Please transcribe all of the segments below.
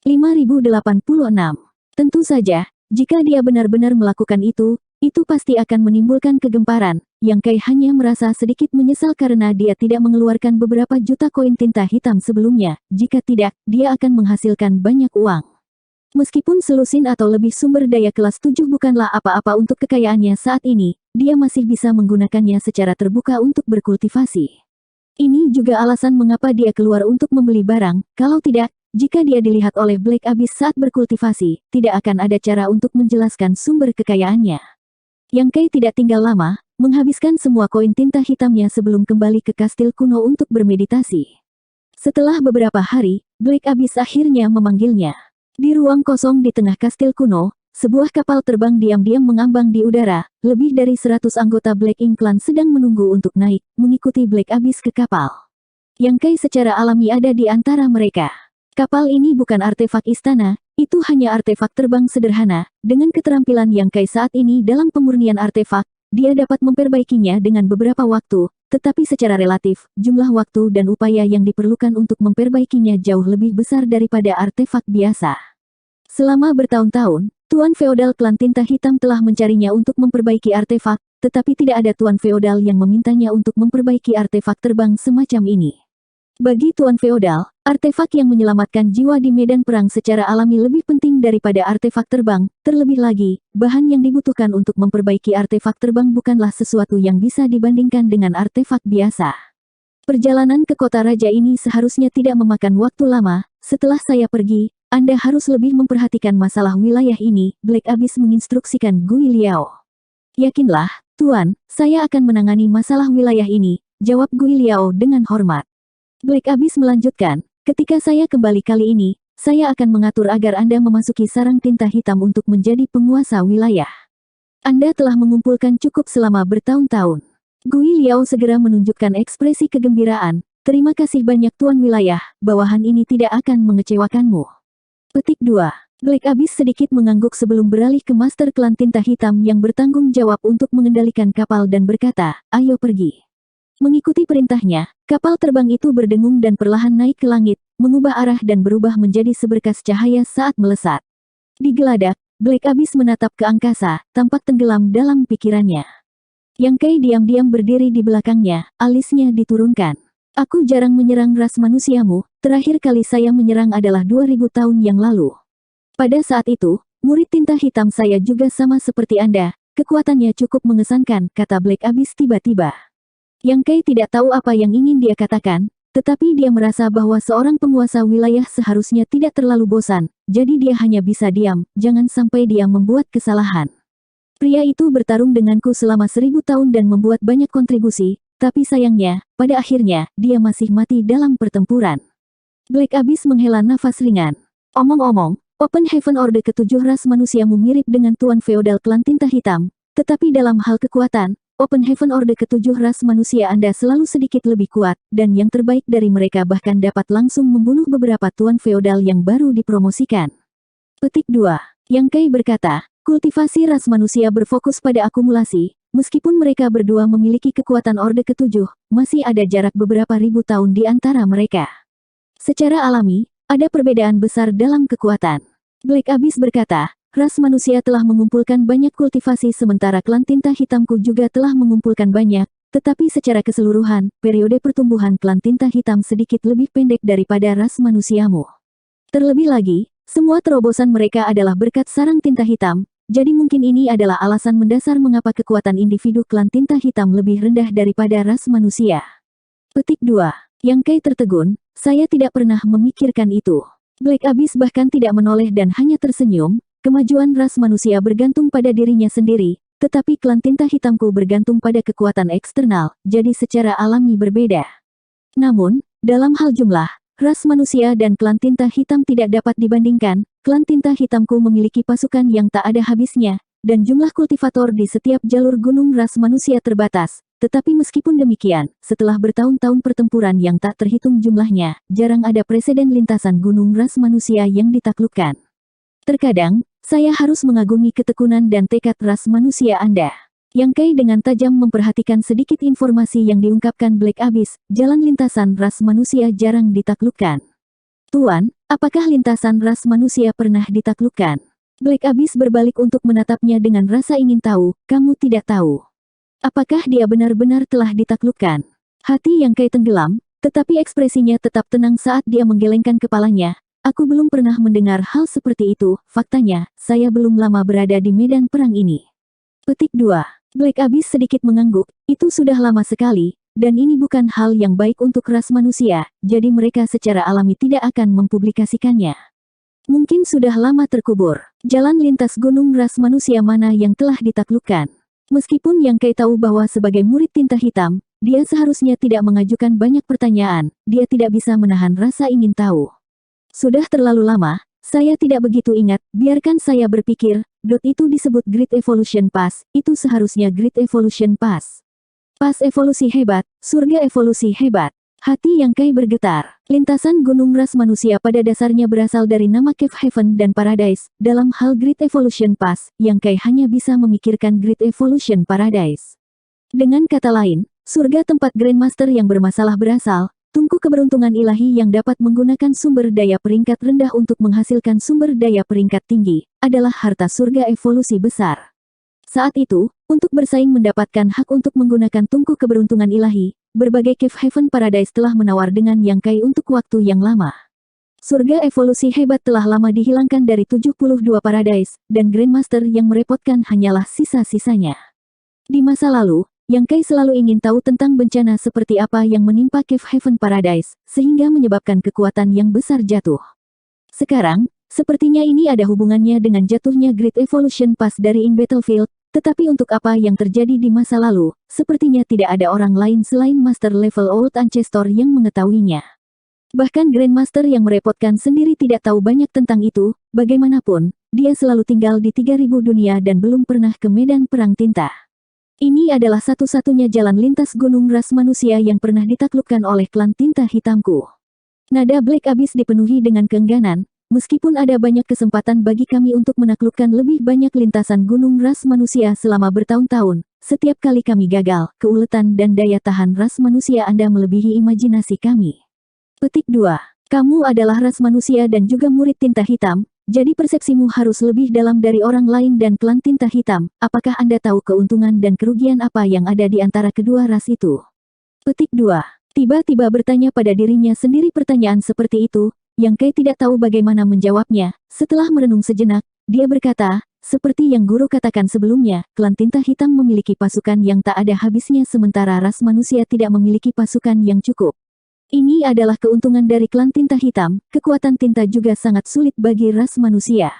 5086. Tentu saja, jika dia benar-benar melakukan itu pasti akan menimbulkan kegemparan. Yang Kai hanya merasa sedikit menyesal karena dia tidak mengeluarkan beberapa juta koin tinta hitam sebelumnya. Jika tidak, dia akan menghasilkan banyak uang. Meskipun selusin atau lebih sumber daya kelas 7 bukanlah apa-apa untuk kekayaannya saat ini, dia masih bisa menggunakannya secara terbuka untuk berkultivasi. Ini juga alasan mengapa dia keluar untuk membeli barang. Kalau tidak, jika dia dilihat oleh Black Abyss saat berkultivasi, tidak akan ada cara untuk menjelaskan sumber kekayaannya. Yang Kai tidak tinggal lama, menghabiskan semua koin tinta hitamnya sebelum kembali ke kastil kuno untuk bermeditasi. Setelah beberapa hari, Black Abyss akhirnya memanggilnya. Di ruang kosong di tengah kastil kuno, sebuah kapal terbang diam-diam mengambang di udara. Lebih dari 100 anggota Black Ink Clan sedang menunggu untuk naik, mengikuti Black Abyss ke kapal. Yang Kai secara alami ada di antara mereka. Kapal ini bukan artefak istana, itu hanya artefak terbang sederhana. Dengan keterampilan Yang Kai saat ini dalam pemurnian artefak, dia dapat memperbaikinya dengan beberapa waktu, tetapi secara relatif, jumlah waktu dan upaya yang diperlukan untuk memperbaikinya jauh lebih besar daripada artefak biasa. Selama bertahun-tahun, Tuan Feodal Klan Tinta Hitam telah mencarinya untuk memperbaiki artefak, tetapi tidak ada Tuan Feodal yang memintanya untuk memperbaiki artefak terbang semacam ini. Bagi Tuan Feodal, artefak yang menyelamatkan jiwa di medan perang secara alami lebih penting daripada artefak terbang. Terlebih lagi, bahan yang dibutuhkan untuk memperbaiki artefak terbang bukanlah sesuatu yang bisa dibandingkan dengan artefak biasa. Perjalanan ke kota raja ini seharusnya tidak memakan waktu lama. Setelah saya pergi, Anda harus lebih memperhatikan masalah wilayah ini, Black Abyss menginstruksikan Gui Liao. Yakinlah, Tuan, saya akan menangani masalah wilayah ini, jawab Gui Liao dengan hormat. Black Abyss melanjutkan, ketika saya kembali kali ini, saya akan mengatur agar Anda memasuki sarang tinta hitam untuk menjadi penguasa wilayah. Anda telah mengumpulkan cukup selama bertahun-tahun. Gui Liao segera menunjukkan ekspresi kegembiraan. Terima kasih banyak Tuan Wilayah, bawahan ini tidak akan mengecewakanmu. Petik 2. Black Abyss sedikit mengangguk sebelum beralih ke Master Klan Tinta Hitam yang bertanggung jawab untuk mengendalikan kapal dan berkata, ayo pergi. Mengikuti perintahnya, kapal terbang itu berdengung dan perlahan naik ke langit, mengubah arah dan berubah menjadi seberkas cahaya saat melesat. Di geladak, Black Abyss menatap ke angkasa, tampak tenggelam dalam pikirannya. Yang Kai diam-diam berdiri di belakangnya, alisnya diturunkan. Aku jarang menyerang ras manusiamu, terakhir kali saya menyerang adalah 2000 tahun yang lalu. Pada saat itu, murid tinta hitam saya juga sama seperti Anda, kekuatannya cukup mengesankan, kata Black Abyss tiba-tiba. Yang Kai tidak tahu apa yang ingin dia katakan, tetapi dia merasa bahwa seorang penguasa wilayah seharusnya tidak terlalu bosan, jadi dia hanya bisa diam, jangan sampai dia membuat kesalahan. Pria itu bertarung denganku selama 1000 tahun dan membuat banyak kontribusi, tapi sayangnya, pada akhirnya, dia masih mati dalam pertempuran. Black Abyss menghela nafas ringan. Omong-omong, Open Heaven Orde ke-7 ras manusiamu mirip dengan Tuan Feodal Klan Tinta Hitam, tetapi dalam hal kekuatan, Open Heaven Orde ke-7 ras manusia Anda selalu sedikit lebih kuat, dan yang terbaik dari mereka bahkan dapat langsung membunuh beberapa tuan feodal yang baru dipromosikan. Petik 2. Yang Kai berkata, kultivasi ras manusia berfokus pada akumulasi, meskipun mereka berdua memiliki kekuatan Orde ke-7, masih ada jarak beberapa ribu tahun di antara mereka. Secara alami, ada perbedaan besar dalam kekuatan. Black Abyss berkata, ras manusia telah mengumpulkan banyak kultivasi sementara klan tinta hitamku juga telah mengumpulkan banyak, tetapi secara keseluruhan, periode pertumbuhan klan tinta hitam sedikit lebih pendek daripada ras manusiamu. Terlebih lagi, semua terobosan mereka adalah berkat sarang tinta hitam, jadi mungkin ini adalah alasan mendasar mengapa kekuatan individu klan tinta hitam lebih rendah daripada ras manusia. Petik 2. Yang Kai tertegun, saya tidak pernah memikirkan itu. Black Abyss bahkan tidak menoleh dan hanya tersenyum. Kemajuan ras manusia bergantung pada dirinya sendiri, tetapi klan tinta hitamku bergantung pada kekuatan eksternal, jadi secara alami berbeda. Namun, dalam hal jumlah, ras manusia dan klan tinta hitam tidak dapat dibandingkan. Klan tinta hitamku memiliki pasukan yang tak ada habisnya, dan jumlah kultivator di setiap jalur gunung ras manusia terbatas. Tetapi meskipun demikian, setelah bertahun-tahun pertempuran yang tak terhitung jumlahnya, jarang ada preseden lintasan gunung ras manusia yang ditaklukkan. Terkadang, saya harus mengagumi ketekunan dan tekad ras manusia Anda. Yang Kai dengan tajam memperhatikan sedikit informasi yang diungkapkan Black Abyss, jalan lintasan ras manusia jarang ditaklukkan. Tuan, Apakah lintasan ras manusia pernah ditaklukkan? Black Abyss berbalik untuk menatapnya dengan rasa ingin tahu, kamu tidak tahu. Apakah dia benar-benar telah ditaklukkan? Hati Yang Kai tenggelam, tetapi ekspresinya tetap tenang saat dia menggelengkan kepalanya. Aku belum pernah mendengar hal seperti itu, faktanya, saya belum lama berada di medan perang ini. Petik 2. Black Abyss sedikit mengangguk, itu sudah lama sekali, dan ini bukan hal yang baik untuk ras manusia, jadi mereka secara alami tidak akan mempublikasikannya. Mungkin sudah lama terkubur. Jalan lintas gunung ras manusia mana yang telah ditaklukkan? Meskipun Yang Kai tahu bahwa sebagai murid tinta hitam, dia seharusnya tidak mengajukan banyak pertanyaan, dia tidak bisa menahan rasa ingin tahu. Sudah terlalu lama, saya tidak begitu ingat, biarkan saya berpikir, itu disebut Great Evolution Pass, itu seharusnya Great Evolution Pass. Pas evolusi hebat, surga evolusi hebat. Hati Yang Kai bergetar. Lintasan gunung ras manusia pada dasarnya berasal dari nama Cave Heaven dan Paradise. Dalam hal Great Evolution Pass, Yang Kai hanya bisa memikirkan Great Evolution Paradise. Dengan kata lain, surga tempat Grandmaster yang bermasalah berasal, tungku keberuntungan ilahi yang dapat menggunakan sumber daya peringkat rendah untuk menghasilkan sumber daya peringkat tinggi, adalah harta surga evolusi besar. Saat itu, untuk bersaing mendapatkan hak untuk menggunakan tungku keberuntungan ilahi, berbagai Cave Heaven Paradise telah menawar dengan Yang Kai untuk waktu yang lama. Surga evolusi hebat telah lama dihilangkan dari 72 Paradise, dan Grandmaster yang merepotkan hanyalah sisa-sisanya. Di masa lalu, Yang Kai selalu ingin tahu tentang bencana seperti apa yang menimpa Cave Heaven Paradise, sehingga menyebabkan kekuatan yang besar jatuh. Sekarang, sepertinya ini ada hubungannya dengan jatuhnya Great Evolution Pass dari In Battlefield, tetapi untuk apa yang terjadi di masa lalu, sepertinya tidak ada orang lain selain Master Level Old Ancestor yang mengetahuinya. Bahkan Grandmaster yang merepotkan sendiri tidak tahu banyak tentang itu, bagaimanapun, dia selalu tinggal di 3000 dunia dan belum pernah ke medan perang tinta. Ini adalah satu-satunya jalan lintas gunung ras manusia yang pernah ditaklukkan oleh klan tinta hitamku. Nada Black Abyss dipenuhi dengan keengganan. Meskipun ada banyak kesempatan bagi kami untuk menaklukkan lebih banyak lintasan gunung ras manusia selama bertahun-tahun, setiap kali kami gagal, keuletan dan daya tahan ras manusia Anda melebihi imajinasi kami. Petik 2. Kamu adalah ras manusia dan juga murid tinta hitam, jadi persepsimu harus lebih dalam dari orang lain dan klan tinta hitam. Apakah Anda tahu keuntungan dan kerugian apa yang ada di antara kedua ras itu? Petik 2. Tiba-tiba bertanya pada dirinya sendiri pertanyaan seperti itu, Yang Kai tidak tahu bagaimana menjawabnya. Setelah merenung sejenak, dia berkata, seperti yang guru katakan sebelumnya, klan tinta hitam memiliki pasukan yang tak ada habisnya sementara ras manusia tidak memiliki pasukan yang cukup. Ini adalah keuntungan dari klan tinta hitam, kekuatan tinta juga sangat sulit bagi ras manusia.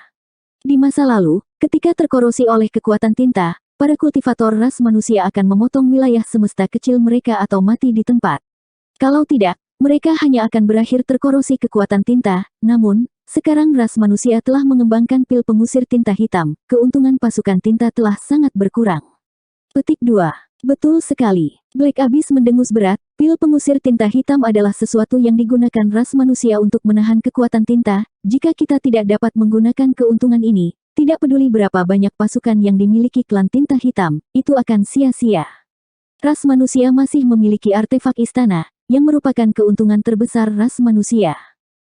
Di masa lalu, ketika terkorosi oleh kekuatan tinta, para kultivator ras manusia akan memotong wilayah semesta kecil mereka atau mati di tempat. Kalau tidak, mereka hanya akan berakhir terkorosi kekuatan tinta, namun, sekarang ras manusia telah mengembangkan pil pengusir tinta hitam, keuntungan pasukan tinta telah sangat berkurang. Petik 2. Betul sekali. Black Abyss mendengus berat, pil pengusir tinta hitam adalah sesuatu yang digunakan ras manusia untuk menahan kekuatan tinta. Jika kita tidak dapat menggunakan keuntungan ini, tidak peduli berapa banyak pasukan yang dimiliki klan tinta hitam, itu akan sia-sia. Ras manusia masih memiliki artefak istana, yang merupakan keuntungan terbesar ras manusia.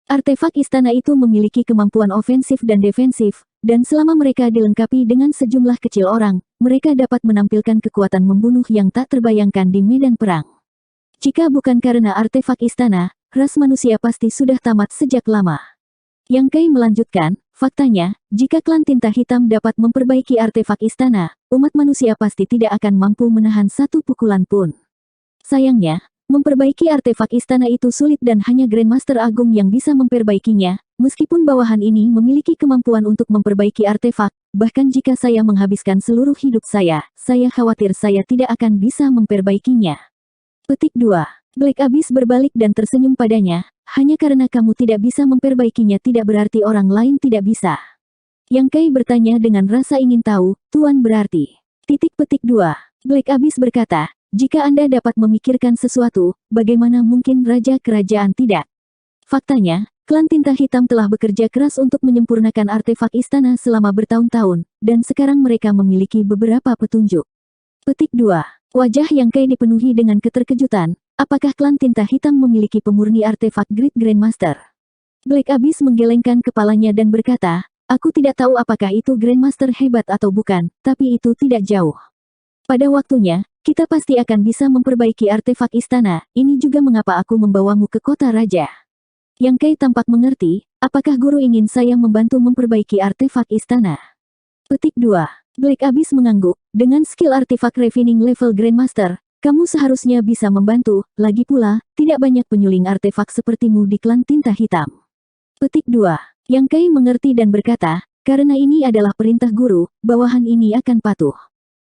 Artefak istana itu memiliki kemampuan ofensif dan defensif, dan selama mereka dilengkapi dengan sejumlah kecil orang, mereka dapat menampilkan kekuatan membunuh yang tak terbayangkan di medan perang. Jika bukan karena artefak istana, ras manusia pasti sudah tamat sejak lama. Yang Kai melanjutkan, faktanya, jika klan tinta hitam dapat memperbaiki artefak istana, umat manusia pasti tidak akan mampu menahan satu pukulan pun. Sayangnya, memperbaiki artefak istana itu sulit dan hanya Grandmaster Agung yang bisa memperbaikinya, meskipun bawahan ini memiliki kemampuan untuk memperbaiki artefak, bahkan jika saya menghabiskan seluruh hidup saya khawatir saya tidak akan bisa memperbaikinya. Petik 2. Black Abyss berbalik dan tersenyum padanya, hanya karena kamu tidak bisa memperbaikinya tidak berarti orang lain tidak bisa. Yang Kai bertanya dengan rasa ingin tahu, Tuan berarti. Petik 2. Black Abyss berkata, jika Anda dapat memikirkan sesuatu, bagaimana mungkin Raja Kerajaan tidak? Faktanya, klan tinta hitam telah bekerja keras untuk menyempurnakan artefak istana selama bertahun-tahun, dan sekarang mereka memiliki beberapa petunjuk. Petik 2. Wajah Yang Kai dipenuhi dengan keterkejutan, apakah klan tinta hitam memiliki pemurni artefak Great Grandmaster? Black Abyss menggelengkan kepalanya dan berkata, aku tidak tahu apakah itu Grandmaster hebat atau bukan, tapi itu tidak jauh. Pada waktunya, kita pasti akan bisa memperbaiki artefak istana, ini juga mengapa aku membawamu ke kota raja. Yang Kai tampak mengerti, apakah guru ingin saya membantu memperbaiki artefak istana? Petik 2. Black Abyss mengangguk, dengan skill artefak refining level Grandmaster, kamu seharusnya bisa membantu, lagi pula, tidak banyak penyuling artefak sepertimu di klan tinta hitam. Petik 2. Yang Kai mengerti dan berkata, karena ini adalah perintah guru, bawahan ini akan patuh.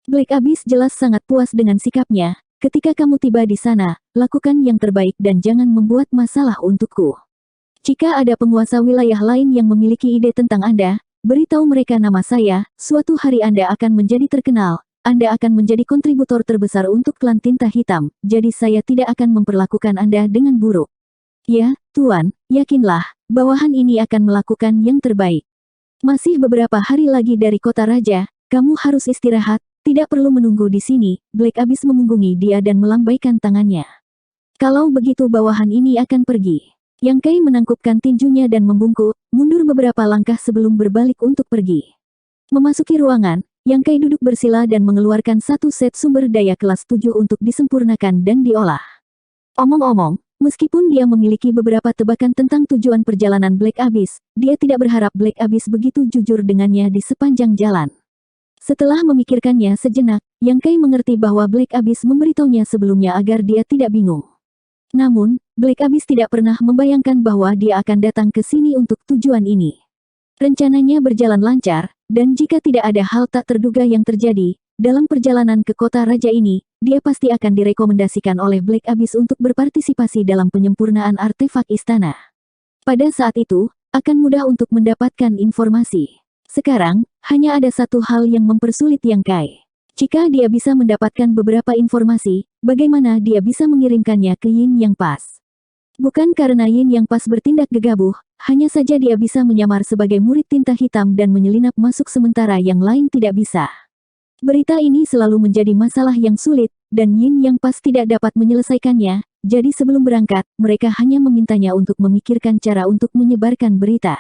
Black Abyss jelas sangat puas dengan sikapnya, ketika kamu tiba di sana, lakukan yang terbaik dan jangan membuat masalah untukku. Jika ada penguasa wilayah lain yang memiliki ide tentang Anda, beritahu mereka nama saya, suatu hari Anda akan menjadi terkenal, Anda akan menjadi kontributor terbesar untuk klan tinta hitam, jadi saya tidak akan memperlakukan Anda dengan buruk. Ya, Tuan, yakinlah, bawahan ini akan melakukan yang terbaik. Masih beberapa hari lagi dari kota raja, kamu harus istirahat, tidak perlu menunggu di sini. Black Abyss memunggungi dia dan melambaikan tangannya. Kalau begitu bawahan ini akan pergi. Yang Kai menangkupkan tinjunya dan membungkuk, mundur beberapa langkah sebelum berbalik untuk pergi. Memasuki ruangan, Yang Kai duduk bersila dan mengeluarkan satu set sumber daya kelas 7 untuk disempurnakan dan diolah. Omong-omong, meskipun dia memiliki beberapa tebakan tentang tujuan perjalanan Black Abyss, dia tidak berharap Black Abyss begitu jujur dengannya di sepanjang jalan. Setelah memikirkannya sejenak, Yang Kai mengerti bahwa Black Abyss memberitahunya sebelumnya agar dia tidak bingung. Namun, Black Abyss tidak pernah membayangkan bahwa dia akan datang ke sini untuk tujuan ini. Rencananya berjalan lancar, dan jika tidak ada hal tak terduga yang terjadi, dalam perjalanan ke kota raja ini, dia pasti akan direkomendasikan oleh Black Abyss untuk berpartisipasi dalam penyempurnaan artefak istana. Pada saat itu, akan mudah untuk mendapatkan informasi. Sekarang, hanya ada satu hal yang mempersulit Yang Kai. Jika dia bisa mendapatkan beberapa informasi, bagaimana dia bisa mengirimkannya ke Yin Yang Pas? Bukan karena Yin Yang Pas bertindak gegabah, hanya saja dia bisa menyamar sebagai murid tinta hitam dan menyelinap masuk sementara yang lain tidak bisa. Berita ini selalu menjadi masalah yang sulit, dan Yin Yang Pas tidak dapat menyelesaikannya, jadi sebelum berangkat, mereka hanya memintanya untuk memikirkan cara untuk menyebarkan berita.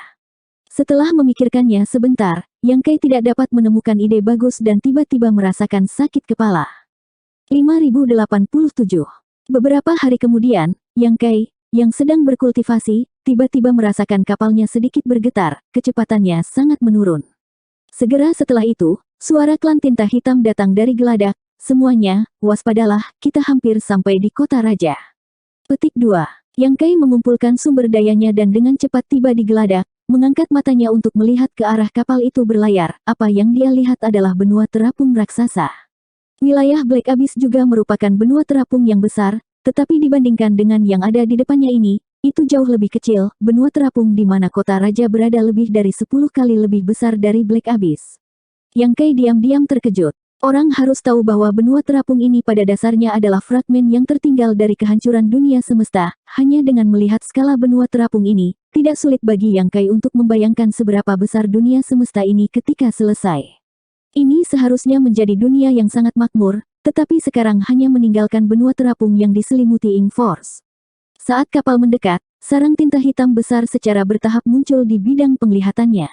Setelah memikirkannya sebentar, Yang Kai tidak dapat menemukan ide bagus dan tiba-tiba merasakan sakit kepala. 5087. Beberapa hari kemudian, Yang Kai, yang sedang berkultivasi, tiba-tiba merasakan kapalnya sedikit bergetar, kecepatannya sangat menurun. Segera setelah itu, suara klan tinta hitam datang dari geladak, semuanya, waspadalah, kita hampir sampai di kota raja. Petik 2. Yang Kai mengumpulkan sumber dayanya dan dengan cepat tiba di geladak, mengangkat matanya untuk melihat ke arah kapal itu berlayar, apa yang dia lihat adalah benua terapung raksasa. Wilayah Black Abyss juga merupakan benua terapung yang besar, tetapi dibandingkan dengan yang ada di depannya ini, itu jauh lebih kecil. Benua terapung di mana kota raja berada lebih dari 10 kali lebih besar dari Black Abyss. Yang Kai diam-diam terkejut. Orang harus tahu bahwa benua terapung ini pada dasarnya adalah fragmen yang tertinggal dari kehancuran dunia semesta. Hanya dengan melihat skala benua terapung ini, tidak sulit bagi Yang Kai untuk membayangkan seberapa besar dunia semesta ini ketika selesai. Ini seharusnya menjadi dunia yang sangat makmur, tetapi sekarang hanya meninggalkan benua terapung yang diselimuti Ink Force. Saat kapal mendekat, sarang tinta hitam besar secara bertahap muncul di bidang penglihatannya.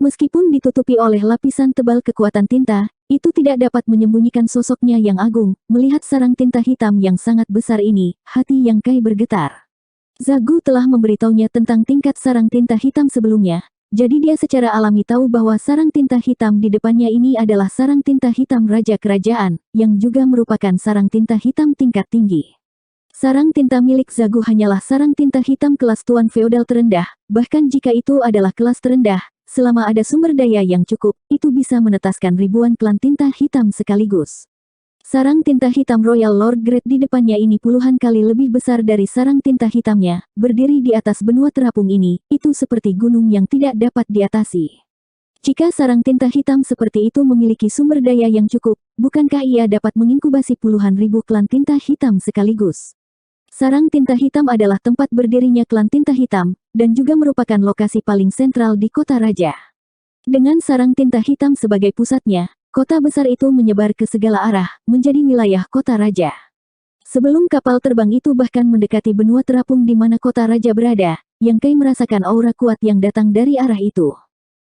Meskipun ditutupi oleh lapisan tebal kekuatan tinta, itu tidak dapat menyembunyikan sosoknya yang agung. Melihat sarang tinta hitam yang sangat besar ini, hati Yang Kai bergetar. Zagu telah memberitahunya tentang tingkat sarang tinta hitam sebelumnya, jadi dia secara alami tahu bahwa sarang tinta hitam di depannya ini adalah sarang tinta hitam Raja Kerajaan, yang juga merupakan sarang tinta hitam tingkat tinggi. Sarang tinta milik Zagu hanyalah sarang tinta hitam kelas tuan feodal terendah, bahkan jika itu adalah kelas terendah, selama ada sumber daya yang cukup, itu bisa menetaskan ribuan klan tinta hitam sekaligus. Sarang tinta hitam Royal Lord Great di depannya ini puluhan kali lebih besar dari sarang tinta hitamnya, berdiri di atas benua terapung ini, itu seperti gunung yang tidak dapat diatasi. Jika sarang tinta hitam seperti itu memiliki sumber daya yang cukup, bukankah ia dapat menginkubasi puluhan ribu klan tinta hitam sekaligus? Sarang tinta hitam adalah tempat berdirinya klan tinta hitam, dan juga merupakan lokasi paling sentral di kota raja. Dengan sarang tinta hitam sebagai pusatnya, kota besar itu menyebar ke segala arah, menjadi wilayah kota raja. Sebelum kapal terbang itu bahkan mendekati benua terapung di mana kota raja berada, Yang Kai merasakan aura kuat yang datang dari arah itu.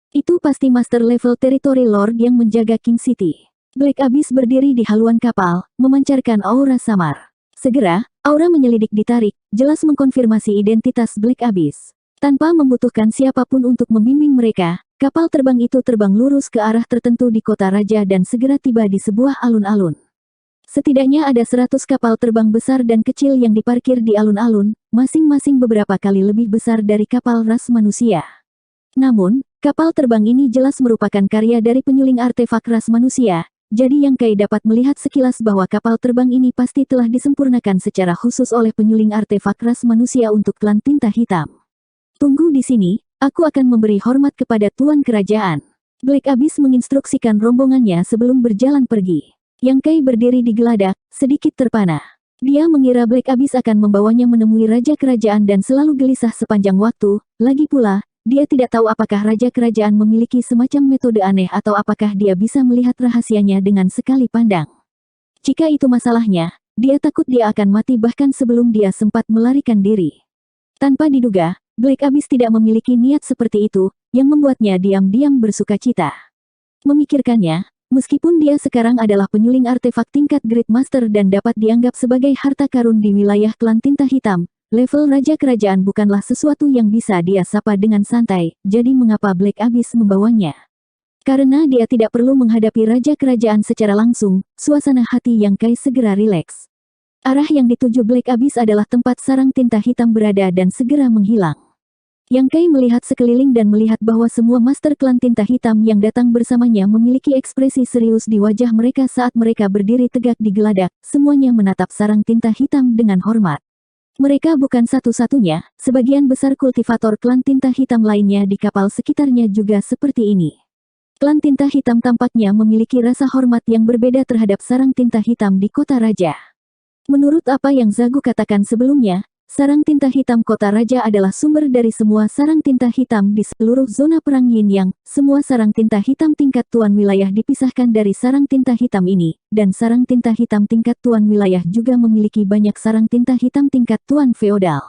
Itu pasti Master Level Territory Lord yang menjaga King City. Black Abyss berdiri di haluan kapal, memancarkan aura samar. Segera, aura menyelidik ditarik, jelas mengkonfirmasi identitas Black Abyss. Tanpa membutuhkan siapapun untuk membimbing mereka, kapal terbang itu terbang lurus ke arah tertentu di kota raja dan segera tiba di sebuah alun-alun. Setidaknya ada 100 kapal terbang besar dan kecil yang diparkir di alun-alun, masing-masing beberapa kali lebih besar dari kapal ras manusia. Namun, kapal terbang ini jelas merupakan karya dari penyuling artefak ras manusia, jadi Yang Kai dapat melihat sekilas bahwa kapal terbang ini pasti telah disempurnakan secara khusus oleh penyuling artefak ras manusia untuk klan tinta hitam. Tunggu di sini, aku akan memberi hormat kepada tuan kerajaan. Black Abyss menginstruksikan rombongannya sebelum berjalan pergi. Yang Kai berdiri di geladak, sedikit terpana. Dia mengira Black Abyss akan membawanya menemui raja kerajaan dan selalu gelisah sepanjang waktu, lagi pula, dia tidak tahu apakah raja kerajaan memiliki semacam metode aneh atau apakah dia bisa melihat rahasianya dengan sekali pandang. Jika itu masalahnya, dia takut dia akan mati bahkan sebelum dia sempat melarikan diri. Tanpa diduga, Black Abyss tidak memiliki niat seperti itu, yang membuatnya diam-diam bersukacita. Memikirkannya, meskipun dia sekarang adalah penyuling artefak tingkat Great Master dan dapat dianggap sebagai harta karun di wilayah klan tinta hitam, level raja kerajaan bukanlah sesuatu yang bisa dia sapa dengan santai, jadi mengapa Black Abyss membawanya? Karena dia tidak perlu menghadapi raja kerajaan secara langsung, suasana hati Yang Kai segera rileks. Arah yang dituju Black Abyss adalah tempat sarang tinta hitam berada dan segera menghilang. Yang Kai melihat sekeliling dan melihat bahwa semua master klan tinta hitam yang datang bersamanya memiliki ekspresi serius di wajah mereka saat mereka berdiri tegak di geladak, semuanya menatap sarang tinta hitam dengan hormat. Mereka bukan satu-satunya, sebagian besar kultivator klan tinta hitam lainnya di kapal sekitarnya juga seperti ini. Klan tinta hitam tampaknya memiliki rasa hormat yang berbeda terhadap sarang tinta hitam di kota raja. Menurut apa yang Zagu katakan sebelumnya, sarang tinta hitam kota raja adalah sumber dari semua sarang tinta hitam di seluruh zona perang Yin Yang. Semua sarang tinta hitam tingkat tuan wilayah dipisahkan dari sarang tinta hitam ini, dan sarang tinta hitam tingkat tuan wilayah juga memiliki banyak sarang tinta hitam tingkat tuan feodal.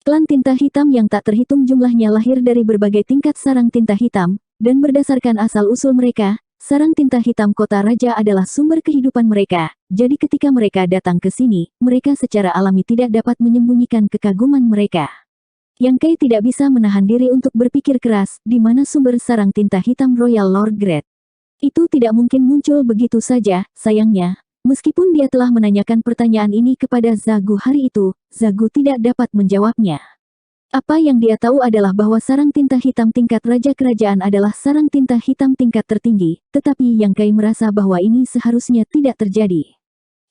Klan tinta hitam yang tak terhitung jumlahnya lahir dari berbagai tingkat sarang tinta hitam, dan berdasarkan asal-usul mereka, sarang tinta hitam kota raja adalah sumber kehidupan mereka, jadi ketika mereka datang ke sini, mereka secara alami tidak dapat menyembunyikan kekaguman mereka. Yang Kai tidak bisa menahan diri untuk berpikir keras, di mana sumber sarang tinta hitam Royal Lord Great. Itu tidak mungkin muncul begitu saja, sayangnya. Meskipun dia telah menanyakan pertanyaan ini kepada Zagu hari itu, Zagu tidak dapat menjawabnya. Apa yang dia tahu adalah bahwa sarang tinta hitam tingkat raja kerajaan adalah sarang tinta hitam tingkat tertinggi, tetapi Yang Kai merasa bahwa ini seharusnya tidak terjadi.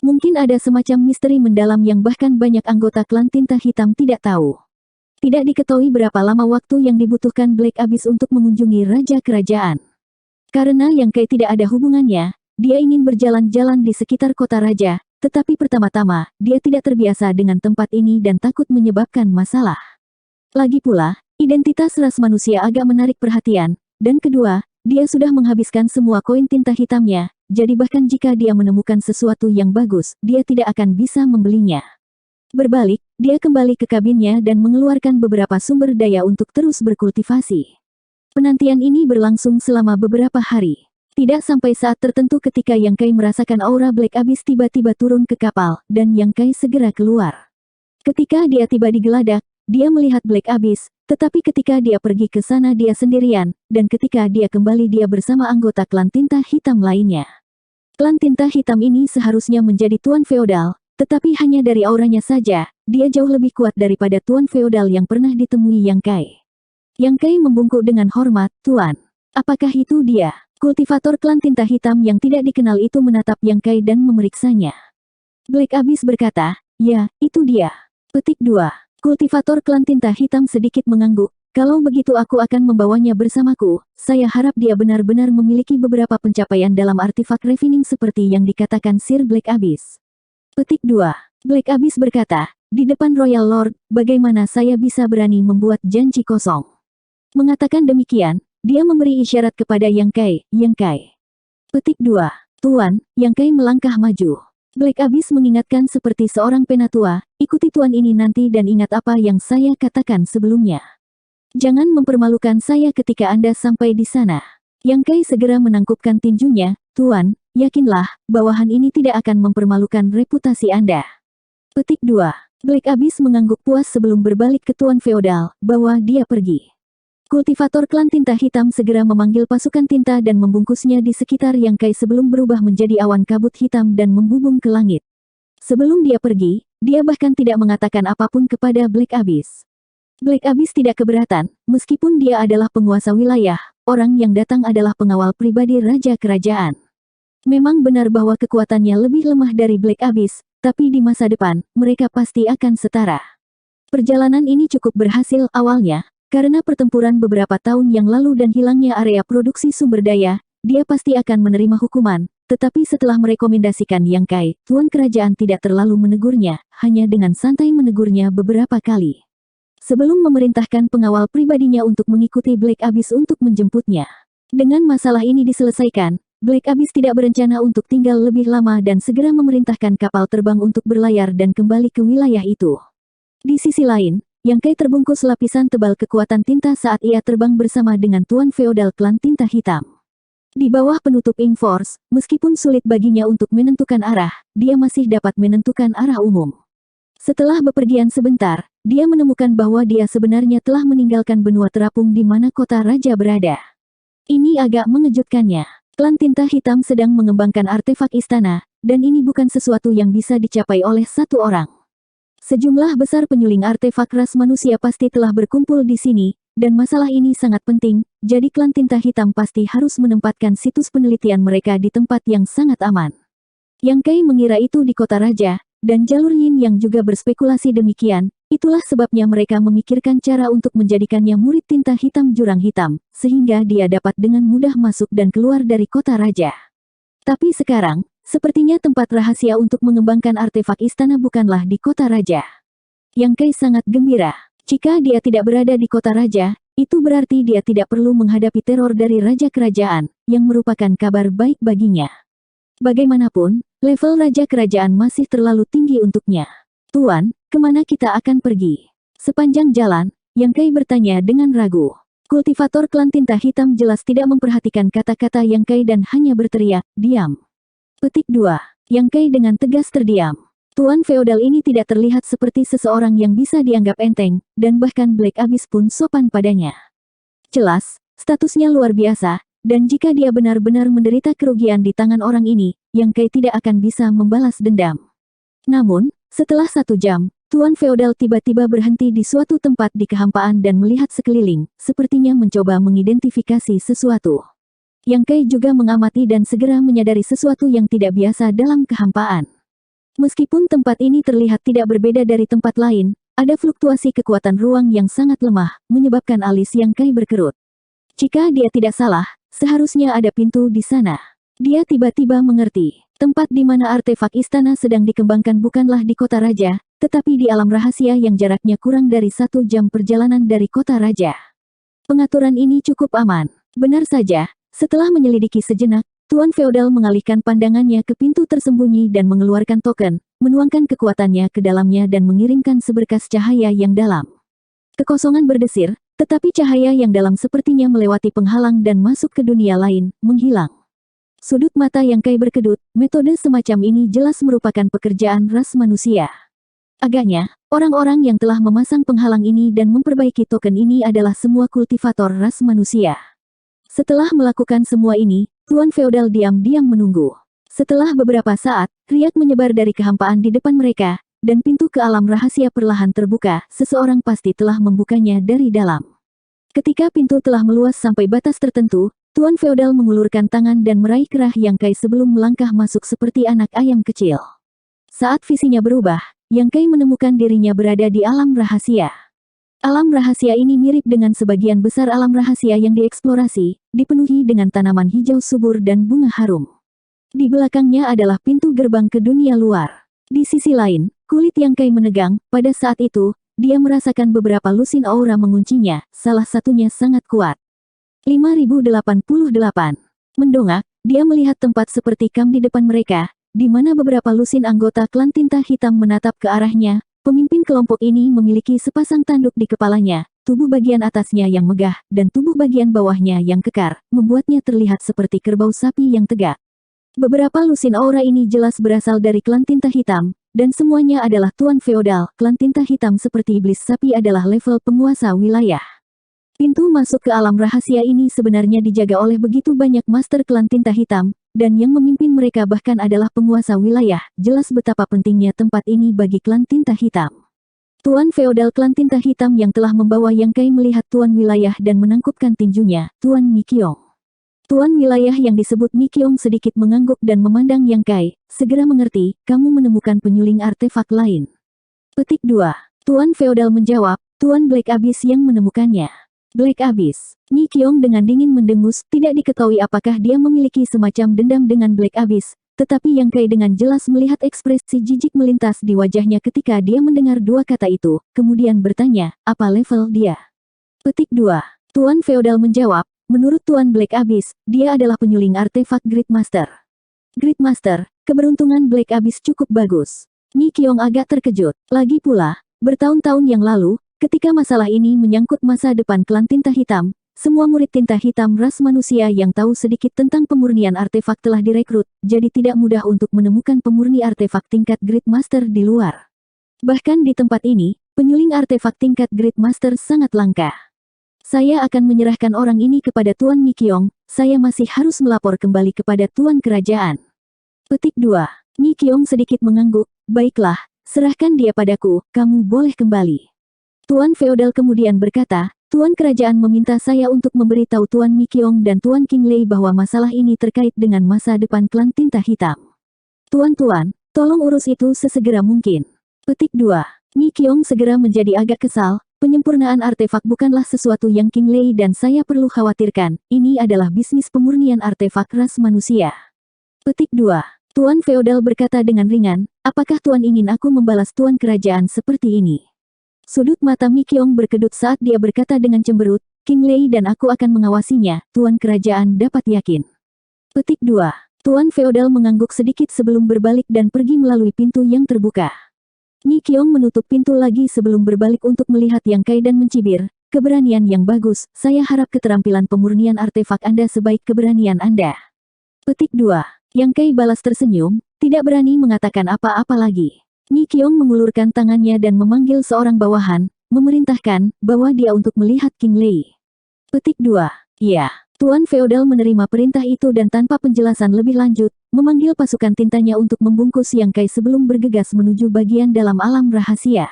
Mungkin ada semacam misteri mendalam yang bahkan banyak anggota klan tinta hitam tidak tahu. Tidak diketahui berapa lama waktu yang dibutuhkan Black Abyss untuk mengunjungi raja kerajaan. Karena Yang Kai tidak ada hubungannya, dia ingin berjalan-jalan di sekitar kota raja, tetapi pertama-tama, dia tidak terbiasa dengan tempat ini dan takut menyebabkan masalah. Lagi pula, identitas ras manusia agak menarik perhatian, dan kedua, dia sudah menghabiskan semua koin tinta hitamnya, jadi bahkan jika dia menemukan sesuatu yang bagus, dia tidak akan bisa membelinya. Berbalik, dia kembali ke kabinnya dan mengeluarkan beberapa sumber daya untuk terus berkultivasi. Penantian ini berlangsung selama beberapa hari. Tidak sampai saat tertentu ketika Yang Kai merasakan aura Black Abyss tiba-tiba turun ke kapal, dan Yang Kai segera keluar. Ketika dia tiba di geladak, dia melihat Black Abyss, tetapi ketika dia pergi ke sana dia sendirian, dan ketika dia kembali dia bersama anggota klan tinta hitam lainnya. Klan tinta hitam ini seharusnya menjadi tuan feodal, tetapi hanya dari auranya saja, dia jauh lebih kuat daripada tuan feodal yang pernah ditemui Yang Kai. Yang Kai membungkuk dengan hormat, "Tuan, apakah itu dia?" Kultivator klan tinta hitam yang tidak dikenal itu menatap Yang Kai dan memeriksanya. Black Abyss berkata, "Ya, itu dia." Petik 2. Kultivator klan tinta hitam sedikit mengangguk. "Kalau begitu aku akan membawanya bersamaku. Saya harap dia benar-benar memiliki beberapa pencapaian dalam artefak refining seperti yang dikatakan Sir Black Abyss." Petik 2. Black Abyss berkata, "Di depan Royal Lord, bagaimana saya bisa berani membuat janji kosong?" Mengatakan demikian, dia memberi isyarat kepada Yang Kai. "Yang Kai." Petik 2. "Tuan." Yang Kai melangkah maju. Black Abyss mengingatkan seperti seorang penatua, ikuti tuan ini nanti dan ingat apa yang saya katakan sebelumnya. Jangan mempermalukan saya ketika Anda sampai di sana. Yang Kai segera menangkupkan tinjunya, Tuan, yakinlah, bawahan ini tidak akan mempermalukan reputasi Anda. Petik 2. Black Abyss mengangguk puas sebelum berbalik ke Tuan Feodal, bahwa dia pergi. Kultivator klan tinta hitam segera memanggil pasukan tinta dan membungkusnya di sekitar Yang Kai sebelum berubah menjadi awan kabut hitam dan membubung ke langit. Sebelum dia pergi, dia bahkan tidak mengatakan apapun kepada Black Abyss. Black Abyss tidak keberatan, meskipun dia adalah penguasa wilayah, orang yang datang adalah pengawal pribadi Raja Kerajaan. Memang benar bahwa kekuatannya lebih lemah dari Black Abyss, tapi di masa depan, mereka pasti akan setara. Perjalanan ini cukup berhasil awalnya, karena pertempuran beberapa tahun yang lalu dan hilangnya area produksi sumber daya, dia pasti akan menerima hukuman, tetapi setelah merekomendasikan Yang Kai, Tuan Kerajaan tidak terlalu menegurnya, hanya dengan santai menegurnya beberapa kali. Sebelum memerintahkan pengawal pribadinya untuk mengikuti Black Abyss untuk menjemputnya. Dengan masalah ini diselesaikan, Black Abyss tidak berencana untuk tinggal lebih lama dan segera memerintahkan kapal terbang untuk berlayar dan kembali ke wilayah itu. Di sisi lain, Yang Kai terbungkus lapisan tebal kekuatan tinta saat ia terbang bersama dengan Tuan Feodal klan tinta hitam. Di bawah penutup Ink Force, meskipun sulit baginya untuk menentukan arah, dia masih dapat menentukan arah umum. Setelah bepergian sebentar, dia menemukan bahwa dia sebenarnya telah meninggalkan benua terapung di mana kota raja berada. Ini agak mengejutkannya. Klan tinta hitam sedang mengembangkan artefak istana, dan ini bukan sesuatu yang bisa dicapai oleh satu orang. Sejumlah besar penyuling artefak ras manusia pasti telah berkumpul di sini, dan masalah ini sangat penting, jadi klan tinta hitam pasti harus menempatkan situs penelitian mereka di tempat yang sangat aman. Yang Kai mengira itu di kota raja, dan Jalur Yin yang juga berspekulasi demikian, itulah sebabnya mereka memikirkan cara untuk menjadikannya murid tinta hitam jurang hitam, sehingga dia dapat dengan mudah masuk dan keluar dari kota raja. Tapi sekarang, sepertinya tempat rahasia untuk mengembangkan artefak istana bukanlah di kota raja. Yang Kai sangat gembira. Jika dia tidak berada di kota raja, itu berarti dia tidak perlu menghadapi teror dari raja kerajaan, yang merupakan kabar baik baginya. Bagaimanapun, level raja kerajaan masih terlalu tinggi untuknya. Tuan, kemana kita akan pergi? Sepanjang jalan, Yang Kai bertanya dengan ragu. Kultivator klan tinta hitam jelas tidak memperhatikan kata-kata Yang Kai dan hanya berteriak, diam. Petik 2. Yang Kai dengan tegas terdiam. Tuan Feodal ini tidak terlihat seperti seseorang yang bisa dianggap enteng, dan bahkan Black Abyss pun sopan padanya. Jelas, statusnya luar biasa, dan jika dia benar-benar menderita kerugian di tangan orang ini, Yang Kai tidak akan bisa membalas dendam. Namun, setelah 1 jam, Tuan Feodal tiba-tiba berhenti di suatu tempat di kehampaan dan melihat sekeliling, sepertinya mencoba mengidentifikasi sesuatu. Yang Kai juga mengamati dan segera menyadari sesuatu yang tidak biasa dalam kehampaan. Meskipun tempat ini terlihat tidak berbeda dari tempat lain, ada fluktuasi kekuatan ruang yang sangat lemah, menyebabkan alis Yang Kai berkerut. Jika dia tidak salah, seharusnya ada pintu di sana. Dia tiba-tiba mengerti, tempat di mana artefak istana sedang dikembangkan bukanlah di kota raja, tetapi di alam rahasia yang jaraknya kurang dari 1 jam perjalanan dari kota raja. Pengaturan ini cukup aman. Benar saja, setelah menyelidiki sejenak, Tuan Feodal mengalihkan pandangannya ke pintu tersembunyi dan mengeluarkan token, menuangkan kekuatannya ke dalamnya dan mengirimkan seberkas cahaya yang dalam. Kekosongan berdesir, tetapi cahaya yang dalam sepertinya melewati penghalang dan masuk ke dunia lain, menghilang. Sudut mata Yang Kai berkedut, metode semacam ini jelas merupakan pekerjaan ras manusia. Agaknya, orang-orang yang telah memasang penghalang ini dan memperbaiki token ini adalah semua kultivator ras manusia. Setelah melakukan semua ini, Tuan Feodal diam-diam menunggu. Setelah beberapa saat, riak menyebar dari kehampaan di depan mereka, dan pintu ke alam rahasia perlahan terbuka, seseorang pasti telah membukanya dari dalam. Ketika pintu telah meluas sampai batas tertentu, Tuan Feodal mengulurkan tangan dan meraih kerah Yang Kai sebelum melangkah masuk seperti anak ayam kecil. Saat visinya berubah, Yang Kai menemukan dirinya berada di alam rahasia. Alam rahasia ini mirip dengan sebagian besar alam rahasia yang dieksplorasi, dipenuhi dengan tanaman hijau subur dan bunga harum. Di belakangnya adalah pintu gerbang ke dunia luar. Di sisi lain, kulit Yang Kai menegang, pada saat itu, dia merasakan beberapa lusin aura menguncinya, salah satunya sangat kuat. 5088. Mendongak, dia melihat tempat seperti kam di depan mereka, di mana beberapa lusin anggota klan tinta hitam menatap ke arahnya. Pemimpin kelompok ini memiliki sepasang tanduk di kepalanya, tubuh bagian atasnya yang megah, dan tubuh bagian bawahnya yang kekar, membuatnya terlihat seperti kerbau sapi yang tegak. Beberapa lusin aura ini jelas berasal dari klan tinta hitam, dan semuanya adalah tuan feodal. Klan tinta hitam seperti iblis sapi adalah level penguasa wilayah. Pintu masuk ke alam rahasia ini sebenarnya dijaga oleh begitu banyak master klan tinta hitam, dan yang memimpin mereka bahkan adalah penguasa wilayah. Jelas betapa pentingnya tempat ini bagi klan tinta hitam. Tuan feodal klan tinta hitam yang telah membawa Yang Kai melihat tuan wilayah dan menangkupkan tinjunya, Tuan Mikyong. Tuan wilayah yang disebut Mikyong sedikit mengangguk dan memandang Yang Kai, segera mengerti, kamu menemukan penyuling artefak lain. Petik 2. Tuan feodal menjawab, Tuan Black Abyss yang menemukannya. Black Abyss. Mikyong dengan dingin mendengus, tidak diketahui apakah dia memiliki semacam dendam dengan Black Abyss, tetapi Yang Kai dengan jelas melihat ekspresi jijik melintas di wajahnya ketika dia mendengar dua kata itu, kemudian bertanya, apa level dia? Petik 2. Tuan feodal menjawab, menurut Tuan Black Abyss, dia adalah penyuling artefak Great Master. Great Master, keberuntungan Black Abyss cukup bagus. Mikyong agak terkejut. Lagi pula, bertahun-tahun yang lalu, ketika masalah ini menyangkut masa depan klan tinta hitam, semua murid tinta hitam ras manusia yang tahu sedikit tentang pemurnian artefak telah direkrut, jadi tidak mudah untuk menemukan pemurni artefak tingkat Great Master di luar. Bahkan di tempat ini, penyuling artefak tingkat Great Master sangat langka. Saya akan menyerahkan orang ini kepada Tuan Mikyong, saya masih harus melapor kembali kepada Tuan Kerajaan. Petik 2. Mikyong sedikit mengangguk, baiklah, serahkan dia padaku, kamu boleh kembali. Tuan feodal kemudian berkata, Tuan Kerajaan meminta saya untuk memberitahu Tuan Mikyong dan Tuan Qinglei bahwa masalah ini terkait dengan masa depan klan tinta hitam. Tuan-tuan, tolong urus itu sesegera mungkin. Petik 2. Mikyong segera menjadi agak kesal, penyempurnaan artefak bukanlah sesuatu yang Qinglei dan saya perlu khawatirkan, ini adalah bisnis pemurnian artefak ras manusia. Petik 2. Tuan feodal berkata dengan ringan, apakah Tuan ingin aku membalas Tuan Kerajaan seperti ini? Sudut mata Mikyong berkedut saat dia berkata dengan cemberut, Qinglei dan aku akan mengawasinya, Tuan Kerajaan dapat yakin. Petik 2. Tuan feodal mengangguk sedikit sebelum berbalik dan pergi melalui pintu yang terbuka. Mikyong menutup pintu lagi sebelum berbalik untuk melihat Yang Kai dan mencibir, keberanian yang bagus, saya harap keterampilan pemurnian artefak Anda sebaik keberanian Anda. Petik 2. Yang Kai balas tersenyum, tidak berani mengatakan apa-apa lagi. Mikyong mengulurkan tangannya dan memanggil seorang bawahan, memerintahkan bahwa dia untuk melihat Qinglei. Petik 2. Ya, Tuan feodal menerima perintah itu dan tanpa penjelasan lebih lanjut, memanggil pasukan tintanya untuk membungkus Yang Kai sebelum bergegas menuju bagian dalam alam rahasia.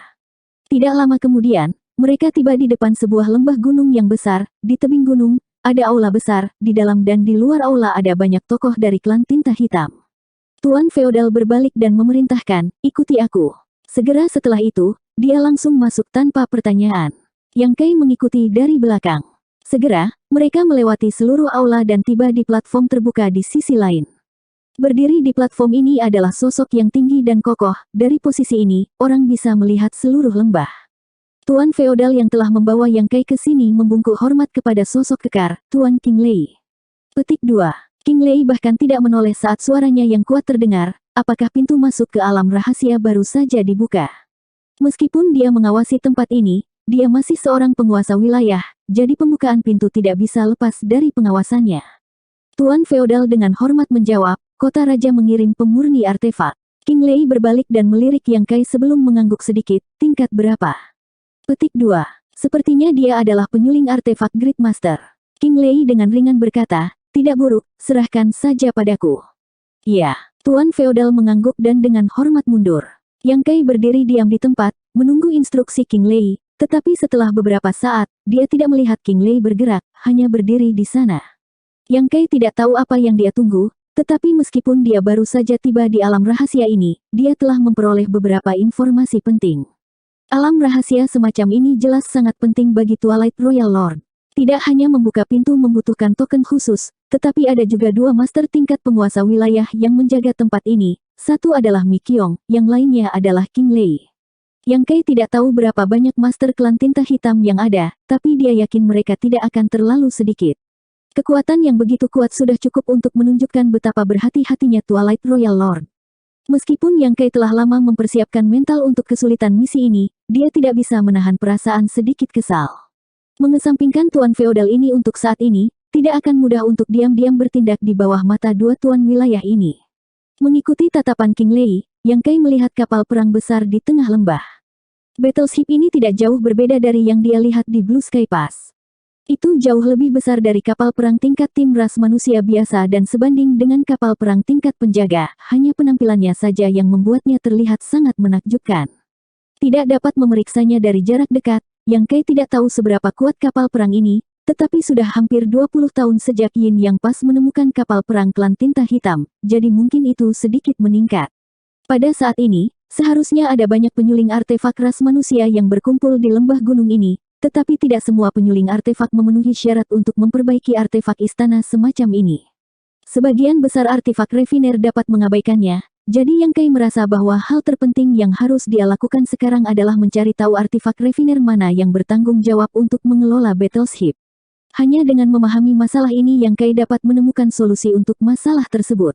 Tidak lama kemudian, mereka tiba di depan sebuah lembah gunung yang besar. Di tebing gunung, ada aula besar, di dalam dan di luar aula ada banyak tokoh dari klan tinta hitam. Tuan feodal berbalik dan memerintahkan, ikuti aku. Segera setelah itu, dia langsung masuk tanpa pertanyaan. Yang Kai mengikuti dari belakang. Segera, mereka melewati seluruh aula dan tiba di platform terbuka di sisi lain. Berdiri di platform ini adalah sosok yang tinggi dan kokoh. Dari posisi ini, orang bisa melihat seluruh lembah. Tuan feodal yang telah membawa Yang Kai ke sini membungkuk hormat kepada sosok kekar, Tuan Qinglei. Petik 2. Qinglei bahkan tidak menoleh saat suaranya yang kuat terdengar, apakah pintu masuk ke alam rahasia baru saja dibuka. Meskipun dia mengawasi tempat ini, dia masih seorang penguasa wilayah, jadi pembukaan pintu tidak bisa lepas dari pengawasannya. Tuan feodal dengan hormat menjawab, kota raja mengirim pemurni artefak. Qinglei berbalik dan melirik Yang Kai sebelum mengangguk sedikit, tingkat berapa? Petik 2. Sepertinya dia adalah penyuling artefak Great Master. Qinglei dengan ringan berkata, tidak buruk, serahkan saja padaku. Ya, Tuan feodal mengangguk dan dengan hormat mundur. Yang Kai berdiri diam di tempat, menunggu instruksi Qinglei, tetapi setelah beberapa saat, dia tidak melihat Qinglei bergerak, hanya berdiri di sana. Yang Kai tidak tahu apa yang dia tunggu, tetapi meskipun dia baru saja tiba di alam rahasia ini, dia telah memperoleh beberapa informasi penting. Alam rahasia semacam ini jelas sangat penting bagi Twilight Royal Lord. Tidak hanya membuka pintu membutuhkan token khusus, tetapi ada juga dua master tingkat penguasa wilayah yang menjaga tempat ini. Satu adalah Mikyong, yang lainnya adalah Qinglei. Yang Kai tidak tahu berapa banyak master klan tinta hitam yang ada, tapi dia yakin mereka tidak akan terlalu sedikit. Kekuatan yang begitu kuat sudah cukup untuk menunjukkan betapa berhati-hatinya Twilight Royal Lord. Meskipun Yang Kai telah lama mempersiapkan mental untuk kesulitan misi ini, dia tidak bisa menahan perasaan sedikit kesal. Mengesampingkan tuan feodal ini untuk saat ini, tidak akan mudah untuk diam-diam bertindak di bawah mata dua tuan wilayah ini. Mengikuti tatapan King Lei, Yang Kai melihat kapal perang besar di tengah lembah. Battleship ini tidak jauh berbeda dari yang dia lihat di Blue Sky Pass. Itu jauh lebih besar dari kapal perang tingkat tim ras manusia biasa dan sebanding dengan kapal perang tingkat penjaga, hanya penampilannya saja yang membuatnya terlihat sangat menakjubkan. Tidak dapat memeriksanya dari jarak dekat, Yang Kai tidak tahu seberapa kuat kapal perang ini, tetapi sudah hampir 20 tahun sejak Yin Yang Pas menemukan kapal perang klan tinta hitam, jadi mungkin itu sedikit meningkat. Pada saat ini, seharusnya ada banyak penyuling artefak ras manusia yang berkumpul di lembah gunung ini, tetapi tidak semua penyuling artefak memenuhi syarat untuk memperbaiki artefak istana semacam ini. Sebagian besar artefak refiner dapat mengabaikannya, jadi Yang Kai merasa bahwa hal terpenting yang harus dia lakukan sekarang adalah mencari tahu artefak refiner mana yang bertanggung jawab untuk mengelola battleship. Hanya dengan memahami masalah ini Yang Kai dapat menemukan solusi untuk masalah tersebut.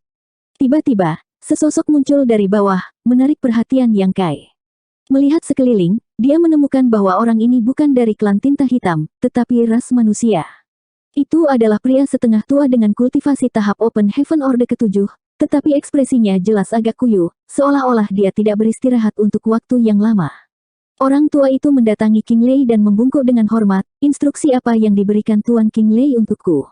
Tiba-tiba, sesosok muncul dari bawah, menarik perhatian Yang Kai. Melihat sekeliling, dia menemukan bahwa orang ini bukan dari klan tinta hitam, tetapi ras manusia. Itu adalah pria setengah tua dengan kultivasi tahap Open Heaven Orde ke-7, tetapi ekspresinya jelas agak kuyu, seolah-olah dia tidak beristirahat untuk waktu yang lama. Orang tua itu mendatangi King Lei dan membungkuk dengan hormat, "Instruksi apa yang diberikan Tuan King Lei untukku?"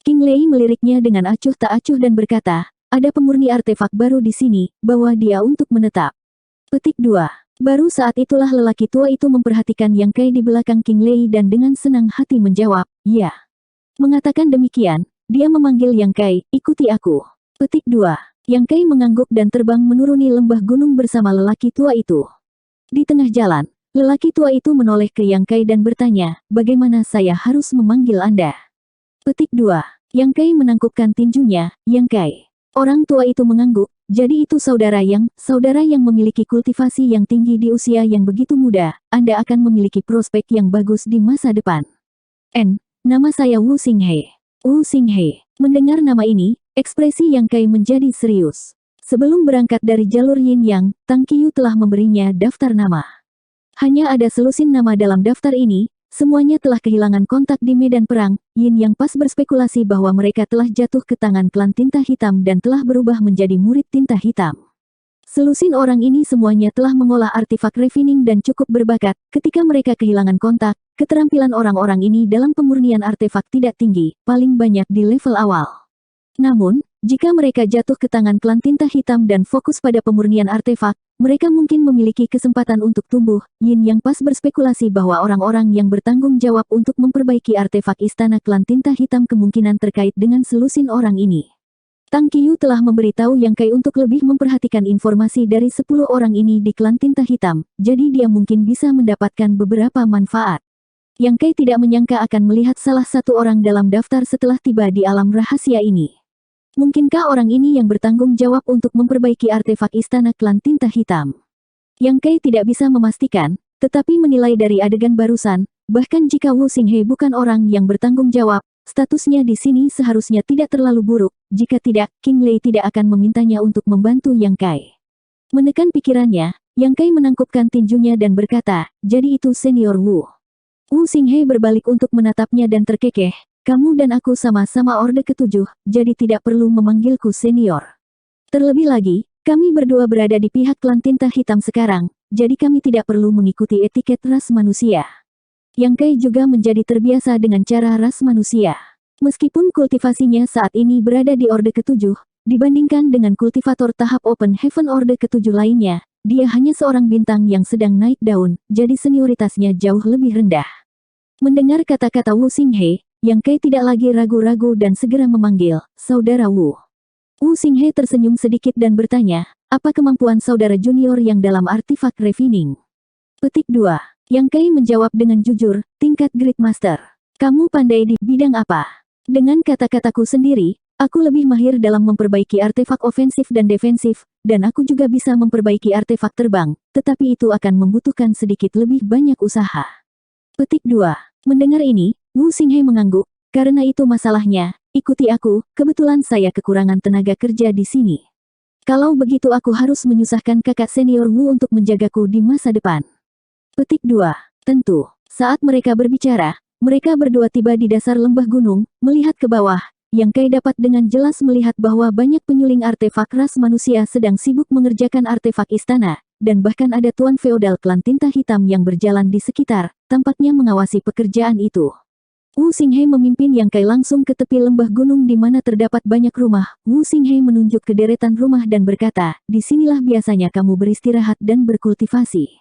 King Lei meliriknya dengan acuh tak acuh dan berkata, "Ada pemurni artefak baru di sini, bawa dia untuk menetap." Petik 2. Baru saat itulah lelaki tua itu memperhatikan Yang Kai di belakang King Lei dan dengan senang hati menjawab, "Ya." Mengatakan demikian, dia memanggil Yang Kai, "Ikuti aku." Petik 2. Yang Kai mengangguk dan terbang menuruni lembah gunung bersama lelaki tua itu. Di tengah jalan, lelaki tua itu menoleh ke Yang Kai dan bertanya, "Bagaimana saya harus memanggil Anda?" Petik 2. Yang Kai menangkupkan tinjunya, "Yang Kai." Orang tua itu mengangguk, "Jadi itu saudara yang memiliki kultivasi yang tinggi di usia yang begitu muda, Anda akan memiliki prospek yang bagus di masa depan." Nama saya Wu Xinghe. Wu Xinghe. Mendengar nama ini, ekspresi Yang Kai menjadi serius. Sebelum berangkat dari jalur Yin Yang, Tang Qiu telah memberinya daftar nama. Hanya ada selusin nama dalam daftar ini, semuanya telah kehilangan kontak di medan perang. Yin Yang Pas berspekulasi bahwa mereka telah jatuh ke tangan klan tinta hitam dan telah berubah menjadi murid tinta hitam. Selusin orang ini semuanya telah mengolah artefak refining dan cukup berbakat. Ketika mereka kehilangan kontak, keterampilan orang-orang ini dalam pemurnian artefak tidak tinggi, paling banyak di level awal. Namun, jika mereka jatuh ke tangan klan tinta hitam dan fokus pada pemurnian artefak, mereka mungkin memiliki kesempatan untuk tumbuh. Yin Yang Pas berspekulasi bahwa orang-orang yang bertanggung jawab untuk memperbaiki artefak istana klan tinta hitam kemungkinan terkait dengan selusin orang ini. Tang Qiu telah memberitahu Yang Kai untuk lebih memperhatikan informasi dari 10 orang ini di klan tinta hitam, jadi dia mungkin bisa mendapatkan beberapa manfaat. Yang Kai tidak menyangka akan melihat salah satu orang dalam daftar setelah tiba di alam rahasia ini. Mungkinkah orang ini yang bertanggung jawab untuk memperbaiki artefak istana klan tinta hitam? Yang Kai tidak bisa memastikan, tetapi menilai dari adegan barusan, bahkan jika Wu Xinghe bukan orang yang bertanggung jawab, statusnya di sini seharusnya tidak terlalu buruk. Jika tidak, King Lei tidak akan memintanya untuk membantu Yang Kai. Menekan pikirannya, Yang Kai menangkupkan tinjunya dan berkata, "Jadi itu senior Wu." Wu Xinghe berbalik untuk menatapnya dan terkekeh, "Kamu dan aku sama-sama Orde ke-7, jadi tidak perlu memanggilku senior. Terlebih lagi, kami berdua berada di pihak klan tinta hitam sekarang, jadi kami tidak perlu mengikuti etiket ras manusia." Yang Kai juga menjadi terbiasa dengan cara ras manusia. Meskipun kultivasinya saat ini berada di Orde ke-7, dibandingkan dengan kultivator tahap Open Heaven Orde ke-7 lainnya, dia hanya seorang bintang yang sedang naik daun, jadi senioritasnya jauh lebih rendah. Mendengar kata-kata Wu Xinghe, Yang Kai tidak lagi ragu-ragu dan segera memanggil, "Saudara Wu." Wu Xinghe tersenyum sedikit dan bertanya, "Apa kemampuan saudara junior yang dalam artefak refining?" Petik 2. Yang Kai menjawab dengan jujur, "Tingkat Great Master." "Kamu pandai di bidang apa?" "Dengan kata-kataku sendiri, aku lebih mahir dalam memperbaiki artefak ofensif dan defensif, dan aku juga bisa memperbaiki artefak terbang, tetapi itu akan membutuhkan sedikit lebih banyak usaha." Petik 2. Mendengar ini, Wu Xinghe mengangguk, "Karena itu masalahnya, ikuti aku, kebetulan saya kekurangan tenaga kerja di sini." Kalau begitu aku harus menyusahkan kakak senior Wu untuk menjagaku di masa depan. Petik 2. Tentu. Saat mereka berbicara, mereka berdua tiba di dasar lembah gunung, melihat ke bawah. Yang Kai dapat dengan jelas melihat bahwa banyak penyuling artefak ras manusia sedang sibuk mengerjakan artefak istana, dan bahkan ada tuan feodal klan tinta hitam yang berjalan di sekitar, tampaknya mengawasi pekerjaan itu. Wu Xinghe memimpin Yang Kai langsung ke tepi lembah gunung di mana terdapat banyak rumah. Wu Xinghe menunjuk ke deretan rumah dan berkata, disinilah biasanya kamu beristirahat dan berkultivasi.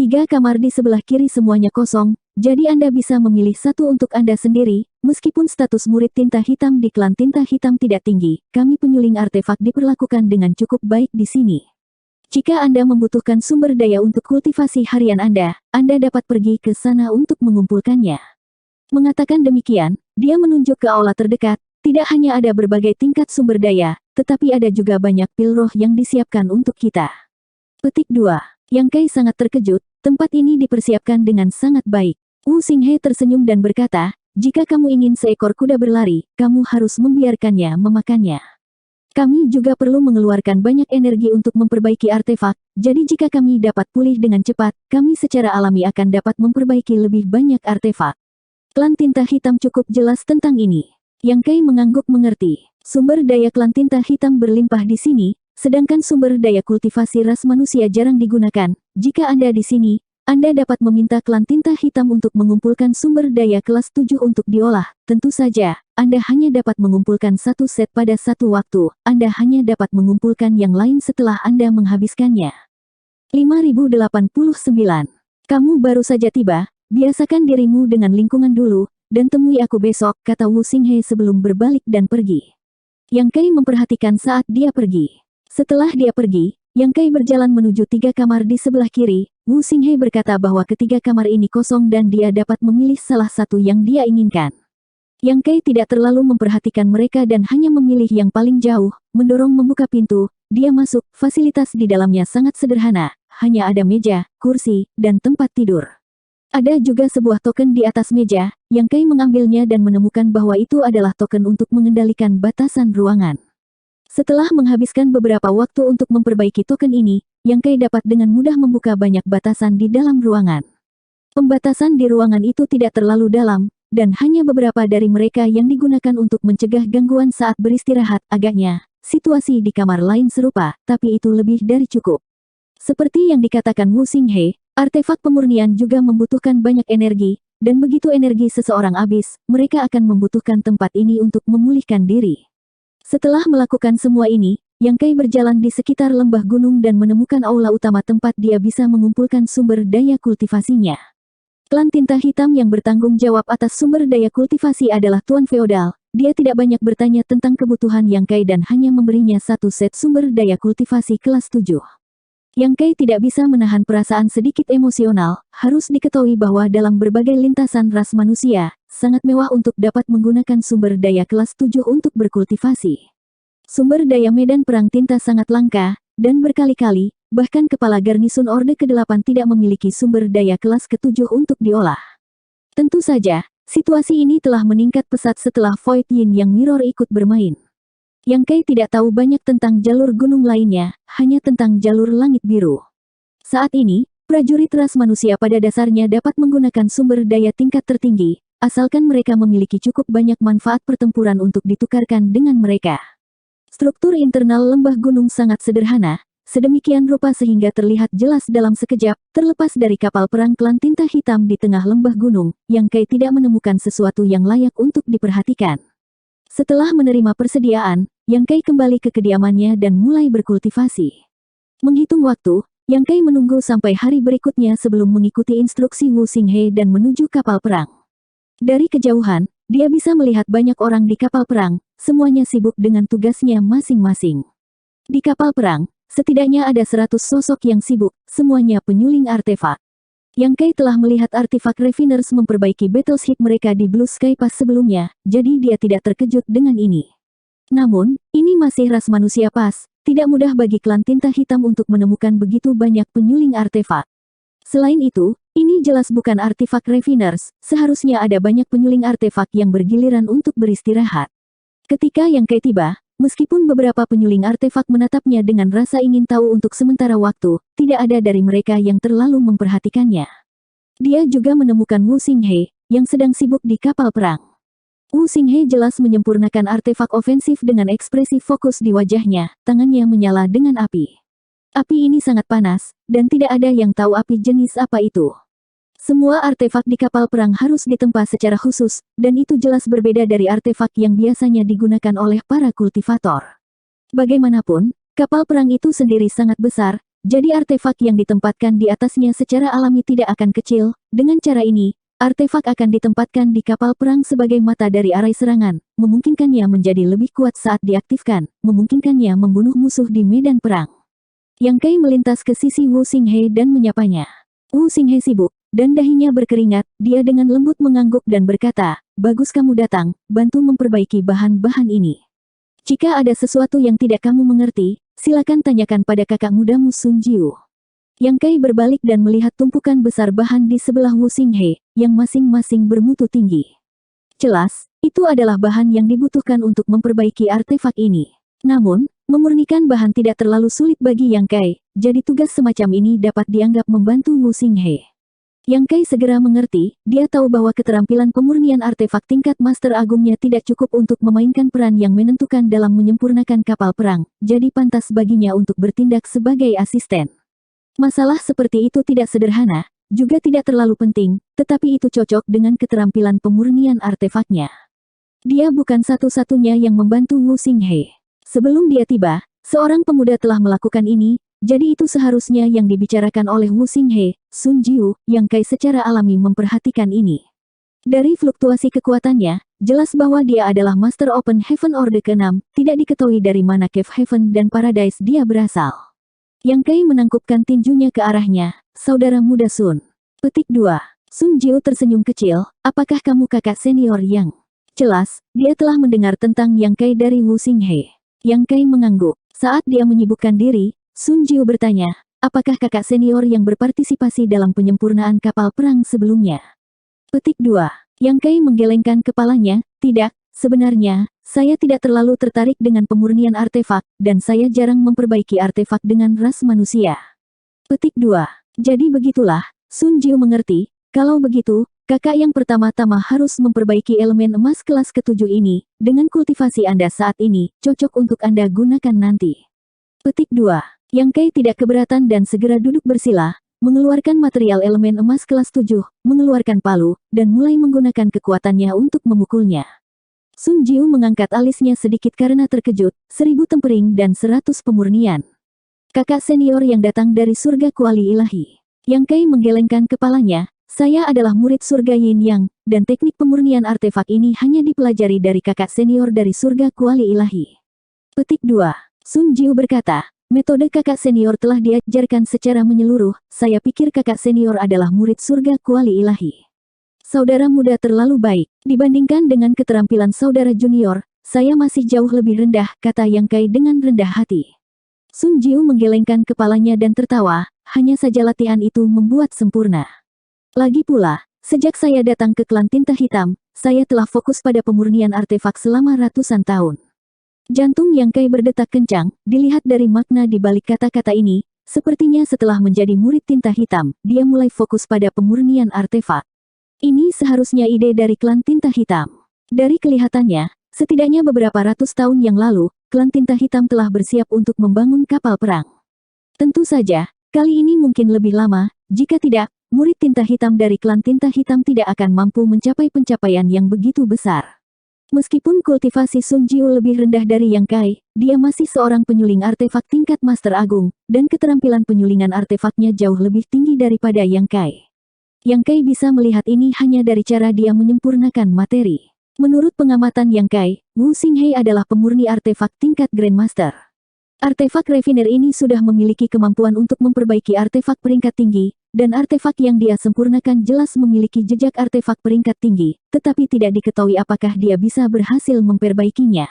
3 kamar di sebelah kiri semuanya kosong, jadi Anda bisa memilih satu untuk Anda sendiri. Meskipun status murid tinta hitam di klan tinta hitam tidak tinggi, kami penyuling artefak diperlakukan dengan cukup baik di sini. Jika Anda membutuhkan sumber daya untuk kultivasi harian Anda dapat pergi ke sana untuk mengumpulkannya. Mengatakan demikian, dia menunjuk ke aula terdekat. Tidak hanya ada berbagai tingkat sumber daya, tetapi ada juga banyak pil roh yang disiapkan untuk kita. Petik 2. Yang Kai sangat terkejut, tempat ini dipersiapkan dengan sangat baik. Wu Xinghe tersenyum dan berkata, jika kamu ingin seekor kuda berlari, kamu harus membiarkannya memakannya. Kami juga perlu mengeluarkan banyak energi untuk memperbaiki artefak, jadi jika kami dapat pulih dengan cepat, kami secara alami akan dapat memperbaiki lebih banyak artefak. Klan tinta hitam cukup jelas tentang ini. Yang Kai mengangguk mengerti. Sumber daya klan tinta hitam berlimpah di sini, sedangkan sumber daya kultivasi ras manusia jarang digunakan. Jika Anda di sini, Anda dapat meminta klan tinta hitam untuk mengumpulkan sumber daya kelas 7 untuk diolah. Tentu saja, Anda hanya dapat mengumpulkan satu set pada satu waktu. Anda hanya dapat mengumpulkan yang lain setelah Anda menghabiskannya. 5089. Kamu baru saja tiba, biasakan dirimu dengan lingkungan dulu, dan temui aku besok, kata Wu Xinghe sebelum berbalik dan pergi. Yang Kai memperhatikan saat dia pergi. Setelah dia pergi, Yang Kai berjalan menuju 3 kamar di sebelah kiri. Wu Xinghe berkata bahwa ketiga kamar ini kosong dan dia dapat memilih salah satu yang dia inginkan. Yang Kai tidak terlalu memperhatikan mereka dan hanya memilih yang paling jauh, mendorong membuka pintu. Dia masuk, fasilitas di dalamnya sangat sederhana, hanya ada meja, kursi, dan tempat tidur. Ada juga sebuah token di atas meja. Yang Kai mengambilnya dan menemukan bahwa itu adalah token untuk mengendalikan batasan ruangan. Setelah menghabiskan beberapa waktu untuk memperbaiki token ini, Yang Kai dapat dengan mudah membuka banyak batasan di dalam ruangan. Pembatasan di ruangan itu tidak terlalu dalam, dan hanya beberapa dari mereka yang digunakan untuk mencegah gangguan saat beristirahat. Agaknya, situasi di kamar lain serupa, tapi itu lebih dari cukup. Seperti yang dikatakan Wu Xinghe, artefak pemurnian juga membutuhkan banyak energi, dan begitu energi seseorang habis, mereka akan membutuhkan tempat ini untuk memulihkan diri. Setelah melakukan semua ini, Yang Kai berjalan di sekitar lembah gunung dan menemukan aula utama tempat dia bisa mengumpulkan sumber daya kultivasinya. Klan tinta hitam yang bertanggung jawab atas sumber daya kultivasi adalah Tuan Feodal. Dia tidak banyak bertanya tentang kebutuhan Yang Kai dan hanya memberinya satu set sumber daya kultivasi kelas 7. Yang Kai tidak bisa menahan perasaan sedikit emosional. Harus diketahui bahwa dalam berbagai lintasan ras manusia, sangat mewah untuk dapat menggunakan sumber daya kelas 7 untuk berkultivasi. Sumber daya medan perang tinta sangat langka, dan berkali-kali, bahkan kepala garnisun Orde ke-8 tidak memiliki sumber daya kelas ke-7 untuk diolah. Tentu saja, situasi ini telah meningkat pesat setelah Void Yin yang Mirror ikut bermain. Yang Kai tidak tahu banyak tentang jalur gunung lainnya, hanya tentang jalur langit biru. Saat ini, prajurit ras manusia pada dasarnya dapat menggunakan sumber daya tingkat tertinggi, asalkan mereka memiliki cukup banyak manfaat pertempuran untuk ditukarkan dengan mereka. Struktur internal lembah gunung sangat sederhana, sedemikian rupa sehingga terlihat jelas dalam sekejap. Terlepas dari kapal perang klan tinta hitam di tengah lembah gunung, Yang Kai tidak menemukan sesuatu yang layak untuk diperhatikan. Setelah menerima persediaan, Yang Kai kembali ke kediamannya dan mulai berkultivasi. Menghitung waktu, Yang Kai menunggu sampai hari berikutnya sebelum mengikuti instruksi Wu Xinghe dan menuju kapal perang. Dari kejauhan, dia bisa melihat banyak orang di kapal perang, semuanya sibuk dengan tugasnya masing-masing. Di kapal perang, setidaknya ada 100 sosok yang sibuk, semuanya penyuling artefak. Yang Kai telah melihat artefak Refiners memperbaiki battleship mereka di Blue Sky Pass sebelumnya, jadi dia tidak terkejut dengan ini. Namun, ini masih ras manusia pas, tidak mudah bagi klan tinta hitam untuk menemukan begitu banyak penyuling artefak. Selain itu, ini jelas bukan artefak Refiners, seharusnya ada banyak penyuling artefak yang bergiliran untuk beristirahat. Ketika Yang Kai tiba, Meskipun beberapa penyuling artefak menatapnya dengan rasa ingin tahu untuk sementara waktu, tidak ada dari mereka yang terlalu memperhatikannya. Dia juga menemukan Wu Xinghe, yang sedang sibuk di kapal perang. Wu Xinghe jelas menyempurnakan artefak ofensif dengan ekspresi fokus di wajahnya, tangannya menyala dengan api. Api ini sangat panas, dan tidak ada yang tahu api jenis apa itu. Semua artefak di kapal perang harus ditempa secara khusus, dan itu jelas berbeda dari artefak yang biasanya digunakan oleh para kultivator. Bagaimanapun, kapal perang itu sendiri sangat besar, jadi artefak yang ditempatkan di atasnya secara alami tidak akan kecil. Dengan cara ini, artefak akan ditempatkan di kapal perang sebagai mata dari arai serangan, memungkinkannya menjadi lebih kuat saat diaktifkan, memungkinkannya membunuh musuh di medan perang. Yang Kai melintas ke sisi Wu Xinghe dan menyapanya. Wu Xinghe sibuk, dan dahinya berkeringat. Dia dengan lembut mengangguk dan berkata, "Bagus kamu datang, bantu memperbaiki bahan-bahan ini. Jika ada sesuatu yang tidak kamu mengerti, silakan tanyakan pada kakak mudamu Sun Jiu." Yang Kai berbalik dan melihat tumpukan besar bahan di sebelah Wu Xinghe, yang masing-masing bermutu tinggi. Jelas, itu adalah bahan yang dibutuhkan untuk memperbaiki artefak ini. Namun, memurnikan bahan tidak terlalu sulit bagi Yang Kai, jadi tugas semacam ini dapat dianggap membantu Wu Xinghe. Yang Kai segera mengerti, dia tahu bahwa keterampilan pemurnian artefak tingkat Master Agungnya tidak cukup untuk memainkan peran yang menentukan dalam menyempurnakan kapal perang, jadi pantas baginya untuk bertindak sebagai asisten. Masalah seperti itu tidak sederhana, juga tidak terlalu penting, tetapi itu cocok dengan keterampilan pemurnian artefaknya. Dia bukan satu-satunya yang membantu Wu Xinghe. Sebelum dia tiba, seorang pemuda telah melakukan ini, jadi itu seharusnya yang dibicarakan oleh Wu Xinghe, Sun Jiu, Yang Kai secara alami memperhatikan ini. Dari fluktuasi kekuatannya, jelas bahwa dia adalah Master Open Heaven Orde ke-6, tidak diketahui dari mana Cave Heaven dan Paradise dia berasal. Yang Kai menangkupkan tinjunya ke arahnya, "Saudara muda Sun." Petik 2. Sun Jiu tersenyum kecil, "Apakah kamu kakak senior Yang?" Jelas, dia telah mendengar tentang Yang Kai dari Wu Xinghe. Yang Kai mengangguk. Saat dia menyibukkan diri, Sun Jiu bertanya, "Apakah kakak senior yang berpartisipasi dalam penyempurnaan kapal perang sebelumnya?" Petik 2. Yang Kai menggelengkan kepalanya, "Tidak, sebenarnya, saya tidak terlalu tertarik dengan pemurnian artefak, dan saya jarang memperbaiki artefak dengan ras manusia." Petik 2. Jadi begitulah, Sun Jiu mengerti, kalau begitu, kakak yang pertama-tama harus memperbaiki elemen emas kelas ke-7 ini, dengan kultivasi Anda saat ini, cocok untuk Anda gunakan nanti. Petik 2. Yang Kai tidak keberatan dan segera duduk bersila, mengeluarkan material elemen emas kelas 7, mengeluarkan palu, dan mulai menggunakan kekuatannya untuk memukulnya. Sun Jiu mengangkat alisnya sedikit karena terkejut, 1000 tempering dan 100 pemurnian. Kakak senior yang datang dari surga kuali ilahi. Yang Kai menggelengkan kepalanya, "Saya adalah murid surga Yin Yang, dan teknik pemurnian artefak ini hanya dipelajari dari kakak senior dari surga kuali ilahi." Petik 2. Sun Jiu berkata, "Metode kakak senior telah diajarkan secara menyeluruh, saya pikir kakak senior adalah murid surga kuali ilahi. Saudara muda terlalu baik, dibandingkan dengan keterampilan saudara junior, saya masih jauh lebih rendah," kata Yang Kai dengan rendah hati. Sun Jiu menggelengkan kepalanya dan tertawa, "Hanya saja latihan itu membuat sempurna. Lagi pula, sejak saya datang ke klan tinta hitam, saya telah fokus pada pemurnian artefak selama ratusan tahun." Jantung Yang Kai berdetak kencang, dilihat dari makna di balik kata-kata ini, sepertinya setelah menjadi murid tinta hitam, dia mulai fokus pada pemurnian artefak. Ini seharusnya ide dari klan tinta hitam. Dari kelihatannya, setidaknya beberapa ratus tahun yang lalu, klan tinta hitam telah bersiap untuk membangun kapal perang. Tentu saja, kali ini mungkin lebih lama, jika tidak, murid tinta hitam dari klan tinta hitam tidak akan mampu mencapai pencapaian yang begitu besar. Meskipun kultivasi Sun Jiu lebih rendah dari Yang Kai, dia masih seorang penyuling artefak tingkat Master Agung, dan keterampilan penyulingan artefaknya jauh lebih tinggi daripada Yang Kai. Yang Kai bisa melihat ini hanya dari cara dia menyempurnakan materi. Menurut pengamatan Yang Kai, Wu Xinghe adalah pemurni artefak tingkat Grandmaster. Artefak refiner ini sudah memiliki kemampuan untuk memperbaiki artefak peringkat tinggi, dan artefak yang dia sempurnakan jelas memiliki jejak artefak peringkat tinggi, tetapi tidak diketahui apakah dia bisa berhasil memperbaikinya.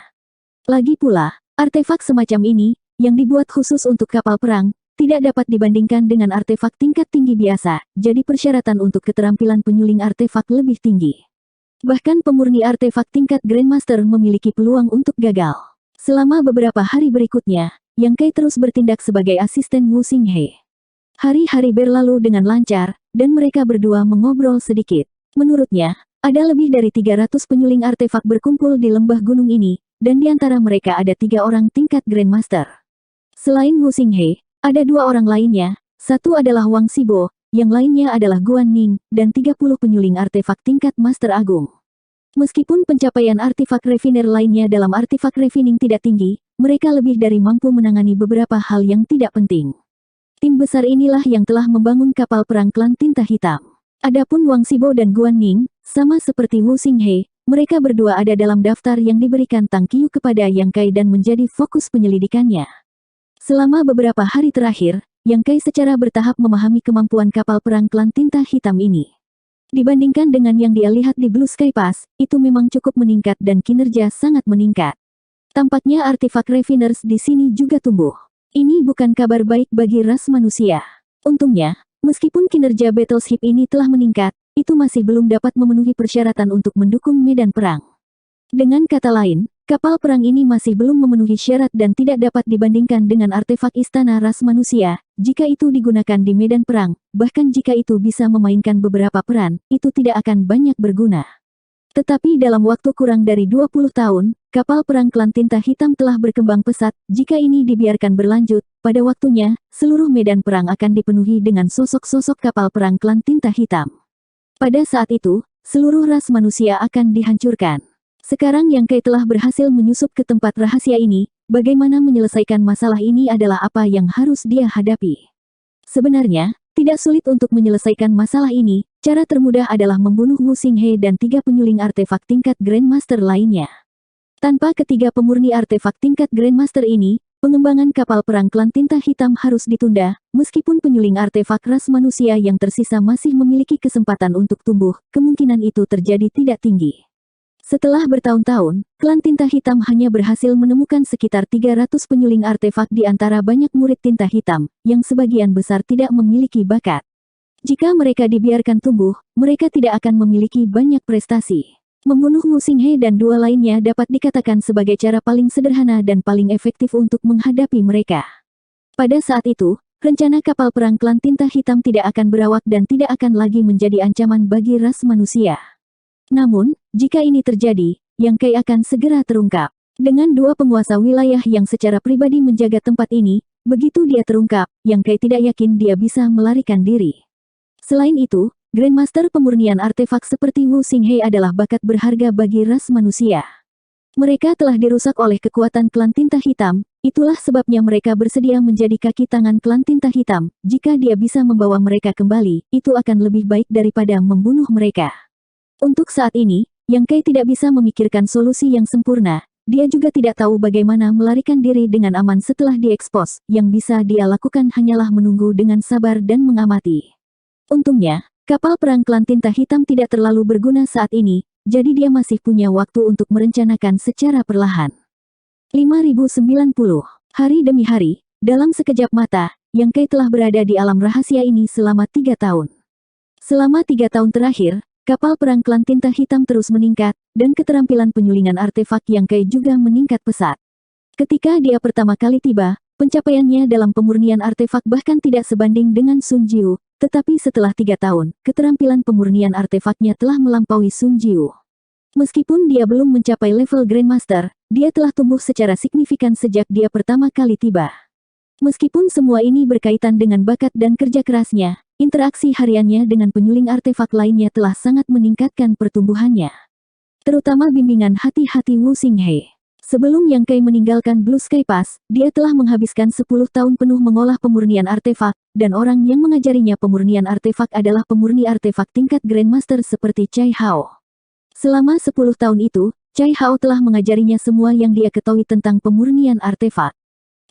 Lagi pula, artefak semacam ini, yang dibuat khusus untuk kapal perang, tidak dapat dibandingkan dengan artefak tingkat tinggi biasa, jadi persyaratan untuk keterampilan penyuling artefak lebih tinggi. Bahkan pemurni artefak tingkat Grandmaster memiliki peluang untuk gagal. Selama beberapa hari berikutnya, Yang Kai terus bertindak sebagai asisten Wu Xinghe. Hari-hari berlalu dengan lancar, dan mereka berdua mengobrol sedikit. Menurutnya, ada lebih dari 300 penyuling artefak berkumpul di lembah gunung ini, dan di antara mereka ada 3 orang tingkat Grandmaster. Selain Wu Xinghe, ada 2 orang lainnya, satu adalah Wang Xibo, yang lainnya adalah Guan Ning, dan 30 penyuling artefak tingkat Master Agung. Meskipun pencapaian artefak refiner lainnya dalam artefak refining tidak tinggi, mereka lebih dari mampu menangani beberapa hal yang tidak penting. Tim besar inilah yang telah membangun kapal perang klan tinta hitam. Adapun Wang Xibo dan Guan Ning, sama seperti Wu Xinghe, mereka berdua ada dalam daftar yang diberikan Tang Qiu kepada Yang Kai dan menjadi fokus penyelidikannya. Selama beberapa hari terakhir, Yang Kai secara bertahap memahami kemampuan kapal perang klan tinta hitam ini. Dibandingkan dengan yang dia lihat di Blue Sky Pass, itu memang cukup meningkat dan kinerja sangat meningkat. Tampaknya artefak refiners di sini juga tumbuh. Ini bukan kabar baik bagi ras manusia. Untungnya, meskipun kinerja battleship ini telah meningkat, itu masih belum dapat memenuhi persyaratan untuk mendukung medan perang. Dengan kata lain, kapal perang ini masih belum memenuhi syarat dan tidak dapat dibandingkan dengan artefak istana ras manusia. Jika itu digunakan di medan perang, bahkan jika itu bisa memainkan beberapa peran, itu tidak akan banyak berguna. Tetapi dalam waktu kurang dari 20 tahun, kapal perang klan tinta hitam telah berkembang pesat. Jika ini dibiarkan berlanjut, pada waktunya, seluruh medan perang akan dipenuhi dengan sosok-sosok kapal perang klan tinta hitam. Pada saat itu, seluruh ras manusia akan dihancurkan. Sekarang Yang Kai telah berhasil menyusup ke tempat rahasia ini, bagaimana menyelesaikan masalah ini adalah apa yang harus dia hadapi. Sebenarnya, tidak sulit untuk menyelesaikan masalah ini, cara termudah adalah membunuh Wu Xinghe dan 3 penyuling artefak tingkat Grandmaster lainnya. Tanpa ketiga pemurni artefak tingkat Grandmaster ini, pengembangan kapal perang klan tinta hitam harus ditunda, meskipun penyuling artefak ras manusia yang tersisa masih memiliki kesempatan untuk tumbuh, kemungkinan itu terjadi tidak tinggi. Setelah bertahun-tahun, klan tinta hitam hanya berhasil menemukan sekitar 300 penyuling artefak di antara banyak murid tinta hitam, yang sebagian besar tidak memiliki bakat. Jika mereka dibiarkan tumbuh, mereka tidak akan memiliki banyak prestasi. Membunuh Wu Xinghe dan 2 lainnya dapat dikatakan sebagai cara paling sederhana dan paling efektif untuk menghadapi mereka. Pada saat itu, rencana kapal perang klan tinta hitam tidak akan berawak dan tidak akan lagi menjadi ancaman bagi ras manusia. Namun, jika ini terjadi, Yang Kai akan segera terungkap. Dengan 2 penguasa wilayah yang secara pribadi menjaga tempat ini, begitu dia terungkap, Yang Kai tidak yakin dia bisa melarikan diri. Selain itu, Grandmaster pemurnian artefak seperti Wu Xinghe adalah bakat berharga bagi ras manusia. Mereka telah dirusak oleh kekuatan klan tinta hitam, itulah sebabnya mereka bersedia menjadi kaki tangan klan tinta hitam. Jika dia bisa membawa mereka kembali, itu akan lebih baik daripada membunuh mereka. Untuk saat ini, Yang Kai tidak bisa memikirkan solusi yang sempurna. Dia juga tidak tahu bagaimana melarikan diri dengan aman setelah diekspos. Yang bisa dia lakukan hanyalah menunggu dengan sabar dan mengamati. Untungnya, kapal perang klan tinta hitam tidak terlalu berguna saat ini, jadi dia masih punya waktu untuk merencanakan secara perlahan. 5090. Hari demi hari, dalam sekejap mata, Yang Kai telah berada di alam rahasia ini selama 3 tahun. Selama 3 tahun terakhir, kapal perang klan tinta hitam terus meningkat, dan keterampilan penyulingan artefak Yang Kai juga meningkat pesat. Ketika dia pertama kali tiba, pencapaiannya dalam pemurnian artefak bahkan tidak sebanding dengan Sun Jiu, tetapi setelah 3 tahun, keterampilan pemurnian artefaknya telah melampaui Sun Jiu. Meskipun dia belum mencapai level Grandmaster, dia telah tumbuh secara signifikan sejak dia pertama kali tiba. Meskipun semua ini berkaitan dengan bakat dan kerja kerasnya, interaksi hariannya dengan penyuling artefak lainnya telah sangat meningkatkan pertumbuhannya. Terutama bimbingan hati-hati Wu Xinghe. Sebelum Yang Kai meninggalkan Blue Sky Pass, dia telah menghabiskan 10 tahun penuh mengolah pemurnian artefak, dan orang yang mengajarinya pemurnian artefak adalah pemurni artefak tingkat Grandmaster seperti Chai Hao. Selama 10 tahun itu, Chai Hao telah mengajarinya semua yang dia ketahui tentang pemurnian artefak.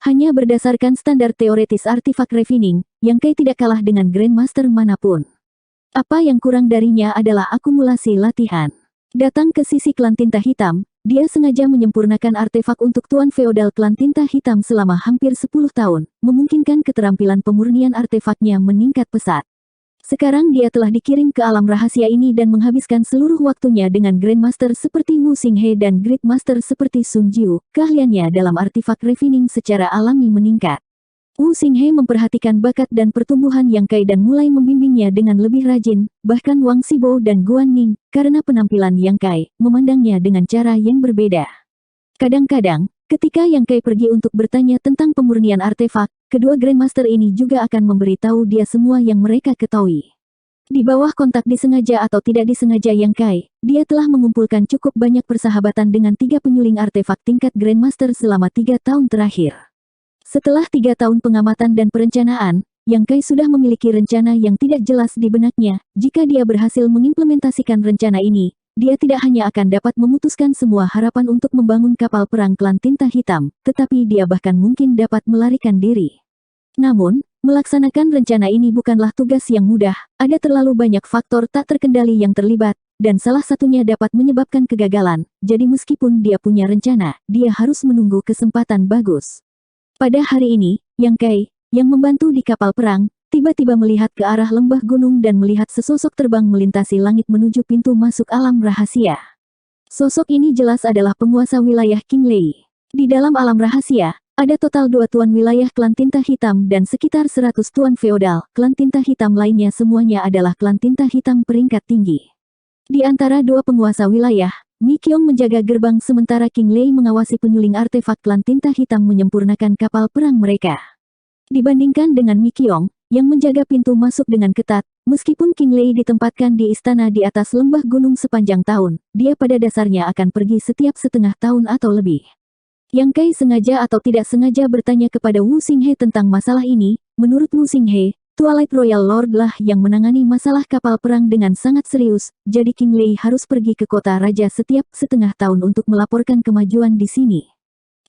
Hanya berdasarkan standar teoretis artefak refining, Yang Kai tidak kalah dengan Grandmaster manapun. Apa yang kurang darinya adalah akumulasi latihan. Datang ke sisi klan tinta hitam, dia sengaja menyempurnakan artefak untuk Tuan Feodal klan tinta hitam selama hampir 10 tahun, memungkinkan keterampilan pemurnian artefaknya meningkat pesat. Sekarang dia telah dikirim ke alam rahasia ini dan menghabiskan seluruh waktunya dengan Grandmaster seperti Wu Xinghe dan Great Master seperti Sun Jiu. Keahliannya dalam artifak refining secara alami meningkat. Wu Xinghe memperhatikan bakat dan pertumbuhan Yang Kai dan mulai membimbingnya dengan lebih rajin, bahkan Wang Xibo dan Guan Ning, karena penampilan Yang Kai, memandangnya dengan cara yang berbeda. Kadang-kadang, ketika Yang Kai pergi untuk bertanya tentang pemurnian artefak, kedua Grandmaster ini juga akan memberitahu dia semua yang mereka ketahui. Di bawah kontak disengaja atau tidak disengaja Yang Kai, dia telah mengumpulkan cukup banyak persahabatan dengan 3 penyuling artefak tingkat Grandmaster selama 3 tahun terakhir. Setelah 3 tahun pengamatan dan perencanaan, Yang Kai sudah memiliki rencana yang tidak jelas di benaknya. Jika dia berhasil mengimplementasikan rencana ini, dia tidak hanya akan dapat memutuskan semua harapan untuk membangun kapal perang klan tinta hitam, tetapi dia bahkan mungkin dapat melarikan diri. Namun, melaksanakan rencana ini bukanlah tugas yang mudah, ada terlalu banyak faktor tak terkendali yang terlibat, dan salah satunya dapat menyebabkan kegagalan, jadi meskipun dia punya rencana, dia harus menunggu kesempatan bagus. Pada hari ini, Yang Kai, yang membantu di kapal perang, tiba-tiba melihat ke arah lembah gunung dan melihat sesosok terbang melintasi langit menuju pintu masuk alam rahasia. Sosok ini jelas adalah penguasa wilayah King Lei. Di dalam alam rahasia, ada total 2 tuan wilayah klan tinta hitam dan sekitar 100 tuan feodal. Klan tinta hitam lainnya semuanya adalah klan tinta hitam peringkat tinggi. Di antara 2 penguasa wilayah, Mi Qiong menjaga gerbang sementara King Lei mengawasi penyuling artefak klan tinta hitam menyempurnakan kapal perang mereka. Dibandingkan dengan Mi Qiong, yang menjaga pintu masuk dengan ketat, meskipun King Lei ditempatkan di istana di atas lembah gunung sepanjang tahun, dia pada dasarnya akan pergi setiap setengah tahun atau lebih. Yang Kai sengaja atau tidak sengaja bertanya kepada Wu Xinghe tentang masalah ini. Menurut Wu Xinghe, Twilight Royal Lord lah yang menangani masalah kapal perang dengan sangat serius, jadi King Lei harus pergi ke kota raja setiap setengah tahun untuk melaporkan kemajuan di sini.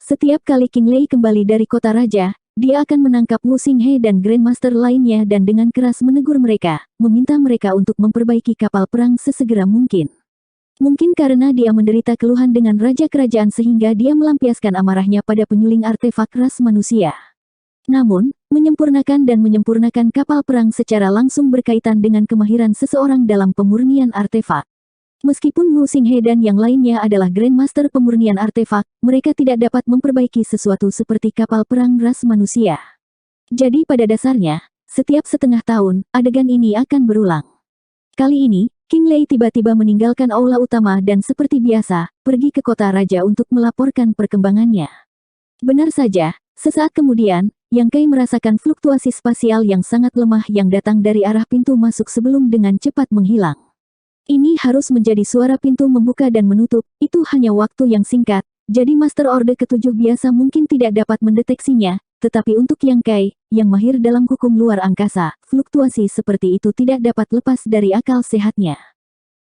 Setiap kali King Lei kembali dari kota raja, dia akan menangkap Wu Xinghe dan Grandmaster lainnya dan dengan keras menegur mereka, meminta mereka untuk memperbaiki kapal perang sesegera mungkin. Mungkin karena dia menderita keluhan dengan raja kerajaan sehingga dia melampiaskan amarahnya pada penyuling artefak ras manusia. Namun, menyempurnakan kapal perang secara langsung berkaitan dengan kemahiran seseorang dalam pemurnian artefak. Meskipun Wu Xinghe dan yang lainnya adalah Grandmaster pemurnian artefak, mereka tidak dapat memperbaiki sesuatu seperti kapal perang ras manusia. Jadi pada dasarnya, setiap setengah tahun, adegan ini akan berulang. Kali ini, King Lei tiba-tiba meninggalkan aula utama dan seperti biasa, pergi ke kota raja untuk melaporkan perkembangannya. Benar saja, sesaat kemudian, Yang Kai merasakan fluktuasi spasial yang sangat lemah yang datang dari arah pintu masuk sebelum dengan cepat menghilang. Ini harus menjadi suara pintu membuka dan menutup, itu hanya waktu yang singkat, jadi Master Orde ke-7 biasa mungkin tidak dapat mendeteksinya, tetapi untuk Yang Kai, yang mahir dalam hukum luar angkasa, fluktuasi seperti itu tidak dapat lepas dari akal sehatnya.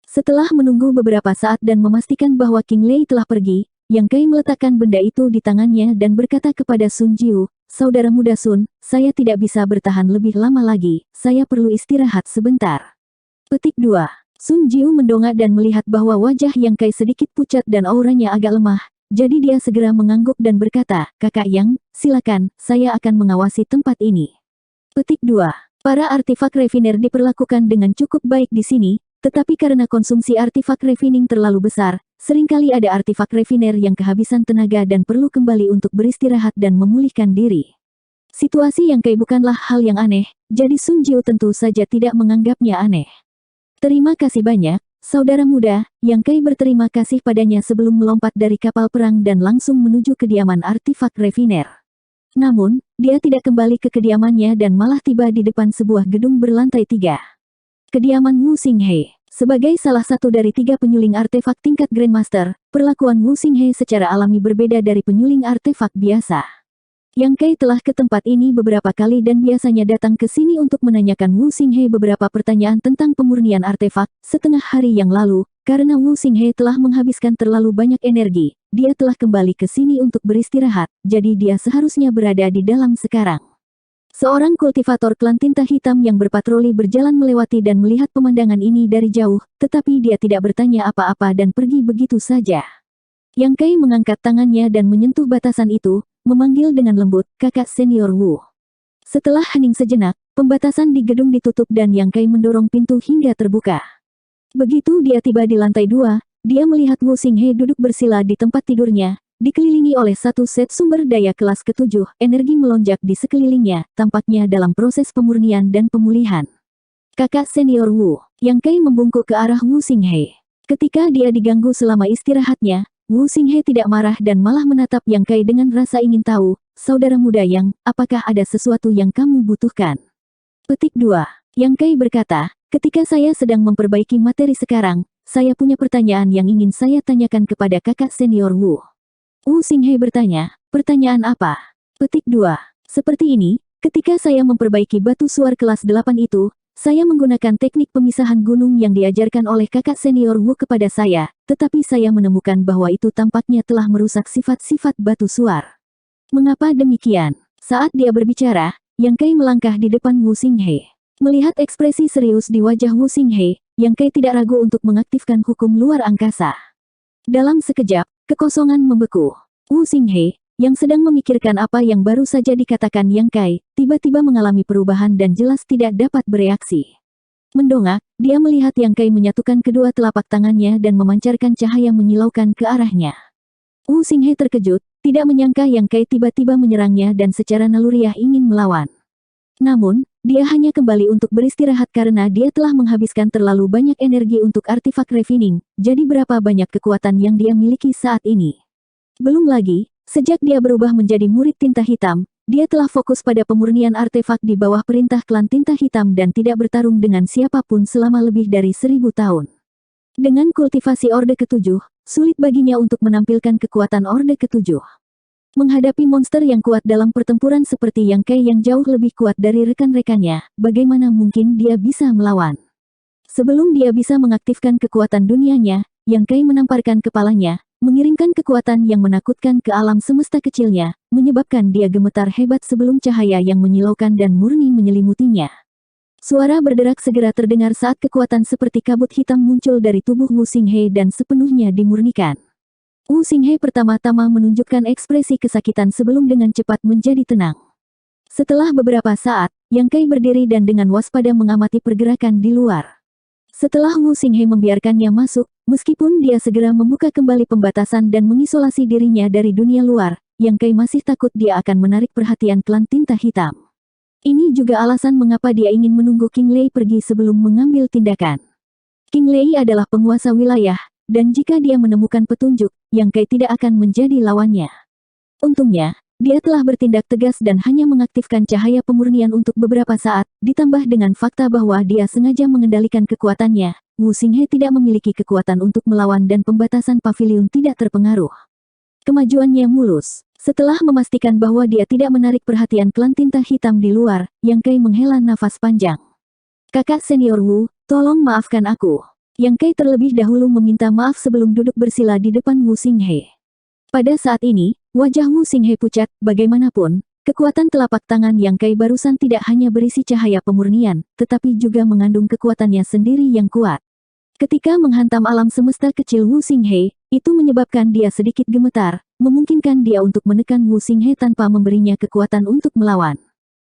Setelah menunggu beberapa saat dan memastikan bahwa King Lei telah pergi, Yang Kai meletakkan benda itu di tangannya dan berkata kepada Sun Jiu, "Saudara muda Sun, saya tidak bisa bertahan lebih lama lagi, saya perlu istirahat sebentar." Petik 2. Sun Jiu mendongak dan melihat bahwa wajah Yang Kai sedikit pucat dan auranya agak lemah, jadi dia segera mengangguk dan berkata, "Kakak Yang, silakan, saya akan mengawasi tempat ini." Petik 2. Para artifak refiner diperlakukan dengan cukup baik di sini, tetapi karena konsumsi artifak refining terlalu besar, seringkali ada artifak refiner yang kehabisan tenaga dan perlu kembali untuk beristirahat dan memulihkan diri. Situasi Yang Kai bukanlah hal yang aneh, jadi Sun Jiu tentu saja tidak menganggapnya aneh. "Terima kasih banyak, saudara muda," Yang Kai berterima kasih padanya sebelum melompat dari kapal perang dan langsung menuju kediaman artifak refiner. Namun, dia tidak kembali ke kediamannya dan malah tiba di depan sebuah gedung berlantai 3. Kediaman Wu Xinghe. Sebagai salah satu dari 3 penyuling artefak tingkat Grandmaster, perlakuan Wu Xinghe secara alami berbeda dari penyuling artefak biasa. Yang Kai telah ke tempat ini beberapa kali dan biasanya datang ke sini untuk menanyakan Wu Xinghe beberapa pertanyaan tentang pemurnian artefak. Setengah hari yang lalu, karena Wu Xinghe telah menghabiskan terlalu banyak energi, dia telah kembali ke sini untuk beristirahat, jadi dia seharusnya berada di dalam sekarang. Seorang kultivator klan tinta hitam yang berpatroli berjalan melewati dan melihat pemandangan ini dari jauh, tetapi dia tidak bertanya apa-apa dan pergi begitu saja. Yang Kai mengangkat tangannya dan menyentuh batasan itu, memanggil dengan lembut, "Kakak senior Wu." Setelah hening sejenak, pembatasan di gedung ditutup dan Yang Kai mendorong pintu hingga terbuka. Begitu dia tiba di lantai 2, dia melihat Wu Xinghe duduk bersila di tempat tidurnya, dikelilingi oleh satu set sumber daya kelas ke-7, energi melonjak di sekelilingnya, tampaknya dalam proses pemurnian dan pemulihan. Kakak senior Wu, Yang Kai membungkuk ke arah Wu Xinghe. Ketika dia diganggu selama istirahatnya, Wu Xinghe tidak marah dan malah menatap Yang Kai dengan rasa ingin tahu, saudara muda Yang, apakah ada sesuatu yang kamu butuhkan? Petik 2. Yang Kai berkata, ketika saya sedang memperbaiki materi sekarang, saya punya pertanyaan yang ingin saya tanyakan kepada kakak senior Wu. Wu Xinghe bertanya, pertanyaan apa? Petik 2. Seperti ini, ketika saya memperbaiki batu suar kelas 8 itu, saya menggunakan teknik pemisahan gunung yang diajarkan oleh kakak senior Wu kepada saya, tetapi saya menemukan bahwa itu tampaknya telah merusak sifat-sifat batu suar. Mengapa demikian? Saat dia berbicara, Yang Kai melangkah di depan Wu Xinghe. Melihat ekspresi serius di wajah Wu Xinghe, Yang Kai tidak ragu untuk mengaktifkan hukum luar angkasa. Dalam sekejap, kekosongan membeku. Wu Xinghe, yang sedang memikirkan apa yang baru saja dikatakan Yang Kai, tiba-tiba mengalami perubahan dan jelas tidak dapat bereaksi. Mendongak, dia melihat Yang Kai menyatukan kedua telapak tangannya dan memancarkan cahaya menyilaukan ke arahnya. Wu Xinghe terkejut, tidak menyangka Yang Kai tiba-tiba menyerangnya dan secara naluriah ingin melawan. Namun, dia hanya kembali untuk beristirahat karena dia telah menghabiskan terlalu banyak energi untuk artefak refining, jadi berapa banyak kekuatan yang dia miliki saat ini. Belum lagi, sejak dia berubah menjadi murid tinta hitam, dia telah fokus pada pemurnian artefak di bawah perintah klan tinta hitam dan tidak bertarung dengan siapapun selama lebih dari 1000 tahun. Dengan kultivasi Orde ke-7, sulit baginya untuk menampilkan kekuatan Orde ke-7. Menghadapi monster yang kuat dalam pertempuran seperti Yang Kai yang jauh lebih kuat dari rekan-rekannya, bagaimana mungkin dia bisa melawan? Sebelum dia bisa mengaktifkan kekuatan dunianya, Yang Kai menamparkan kepalanya, mengirimkan kekuatan yang menakutkan ke alam semesta kecilnya, menyebabkan dia gemetar hebat sebelum cahaya yang menyilaukan dan murni menyelimutinya. Suara berderak segera terdengar saat kekuatan seperti kabut hitam muncul dari tubuh Wu Xinghe dan sepenuhnya dimurnikan. Wu Xinghe pertama-tama menunjukkan ekspresi kesakitan sebelum dengan cepat menjadi tenang. Setelah beberapa saat, Yang Kai berdiri dan dengan waspada mengamati pergerakan di luar. Setelah Wu Xinghe membiarkannya masuk, meskipun dia segera membuka kembali pembatasan dan mengisolasi dirinya dari dunia luar, Yang Kai masih takut dia akan menarik perhatian klan tinta hitam. Ini juga alasan mengapa dia ingin menunggu King Lei pergi sebelum mengambil tindakan. King Lei adalah penguasa wilayah, dan jika dia menemukan petunjuk, Yang Kai tidak akan menjadi lawannya. Untungnya, dia telah bertindak tegas dan hanya mengaktifkan cahaya pemurnian untuk beberapa saat, ditambah dengan fakta bahwa dia sengaja mengendalikan kekuatannya. Wu Xinghe tidak memiliki kekuatan untuk melawan dan pembatasan pavilion tidak terpengaruh. Kemajuannya mulus. Setelah memastikan bahwa dia tidak menarik perhatian klan tinta hitam di luar, Yang Kai menghela nafas panjang. Kakak senior Wu, tolong maafkan aku. Yang Kai terlebih dahulu meminta maaf sebelum duduk bersila di depan Wu Xinghe. Pada saat ini, wajah Wu Xinghe pucat, bagaimanapun, kekuatan telapak tangan Yang Kai barusan tidak hanya berisi cahaya pemurnian, tetapi juga mengandung kekuatannya sendiri yang kuat. Ketika menghantam alam semesta kecil Wu Xinghe, itu menyebabkan dia sedikit gemetar, memungkinkan dia untuk menekan Wu Xinghe tanpa memberinya kekuatan untuk melawan.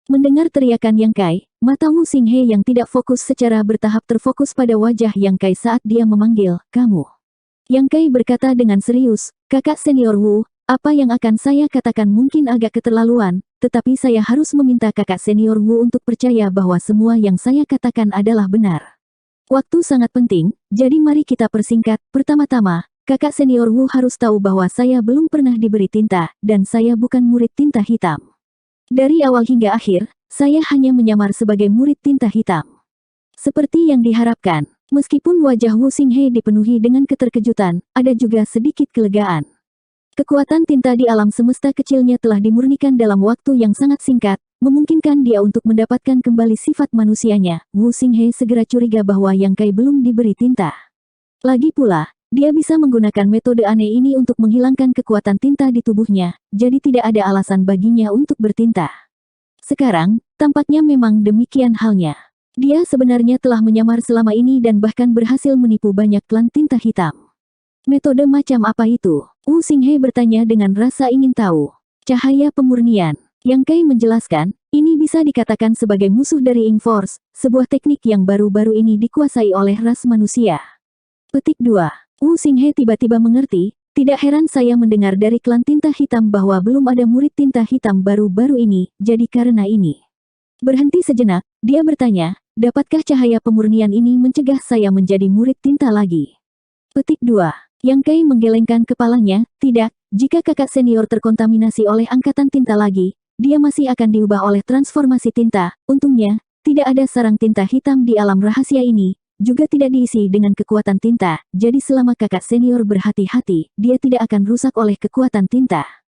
Mendengar teriakan Yang Kai, mata Wu Xinghe yang tidak fokus secara bertahap terfokus pada wajah Yang Kai saat dia memanggil, kamu. Yang Kai berkata dengan serius, kakak senior Wu, apa yang akan saya katakan mungkin agak keterlaluan, tetapi saya harus meminta kakak senior Wu untuk percaya bahwa semua yang saya katakan adalah benar. Waktu sangat penting, jadi mari kita persingkat. Pertama-tama, kakak senior Wu harus tahu bahwa saya belum pernah diberi tinta, dan saya bukan murid tinta hitam. Dari awal hingga akhir, saya hanya menyamar sebagai murid tinta hitam. Seperti yang diharapkan, meskipun wajah Wu Xinghe dipenuhi dengan keterkejutan, ada juga sedikit kelegaan. Kekuatan tinta di alam semesta kecilnya telah dimurnikan dalam waktu yang sangat singkat, memungkinkan dia untuk mendapatkan kembali sifat manusianya. Wu Xinghe segera curiga bahwa Yang Kai belum diberi tinta. Lagi pula, dia bisa menggunakan metode aneh ini untuk menghilangkan kekuatan tinta di tubuhnya, jadi tidak ada alasan baginya untuk bertinta. Sekarang, tampaknya memang demikian halnya. Dia sebenarnya telah menyamar selama ini dan bahkan berhasil menipu banyak klan tinta hitam. Metode macam apa itu? Wu Xinghe bertanya dengan rasa ingin tahu. Cahaya pemurnian. Yang Kai menjelaskan, Ini bisa dikatakan sebagai musuh dari Ink Force, sebuah teknik yang baru-baru ini dikuasai oleh ras manusia. Petik 2. Wu Xinghe tiba-tiba mengerti, tidak heran saya mendengar dari klan tinta hitam bahwa belum ada murid tinta hitam baru-baru ini, jadi karena ini. Berhenti sejenak, dia bertanya, dapatkah cahaya pemurnian ini mencegah saya menjadi murid tinta lagi? Petik 2. Yang Kai menggelengkan kepalanya, tidak, jika kakak senior terkontaminasi oleh angkatan tinta lagi, dia masih akan diubah oleh transformasi tinta. Untungnya, tidak ada sarang tinta hitam di alam rahasia ini, juga tidak diisi dengan kekuatan tinta, jadi selama kakak senior berhati-hati, dia tidak akan rusak oleh kekuatan tinta.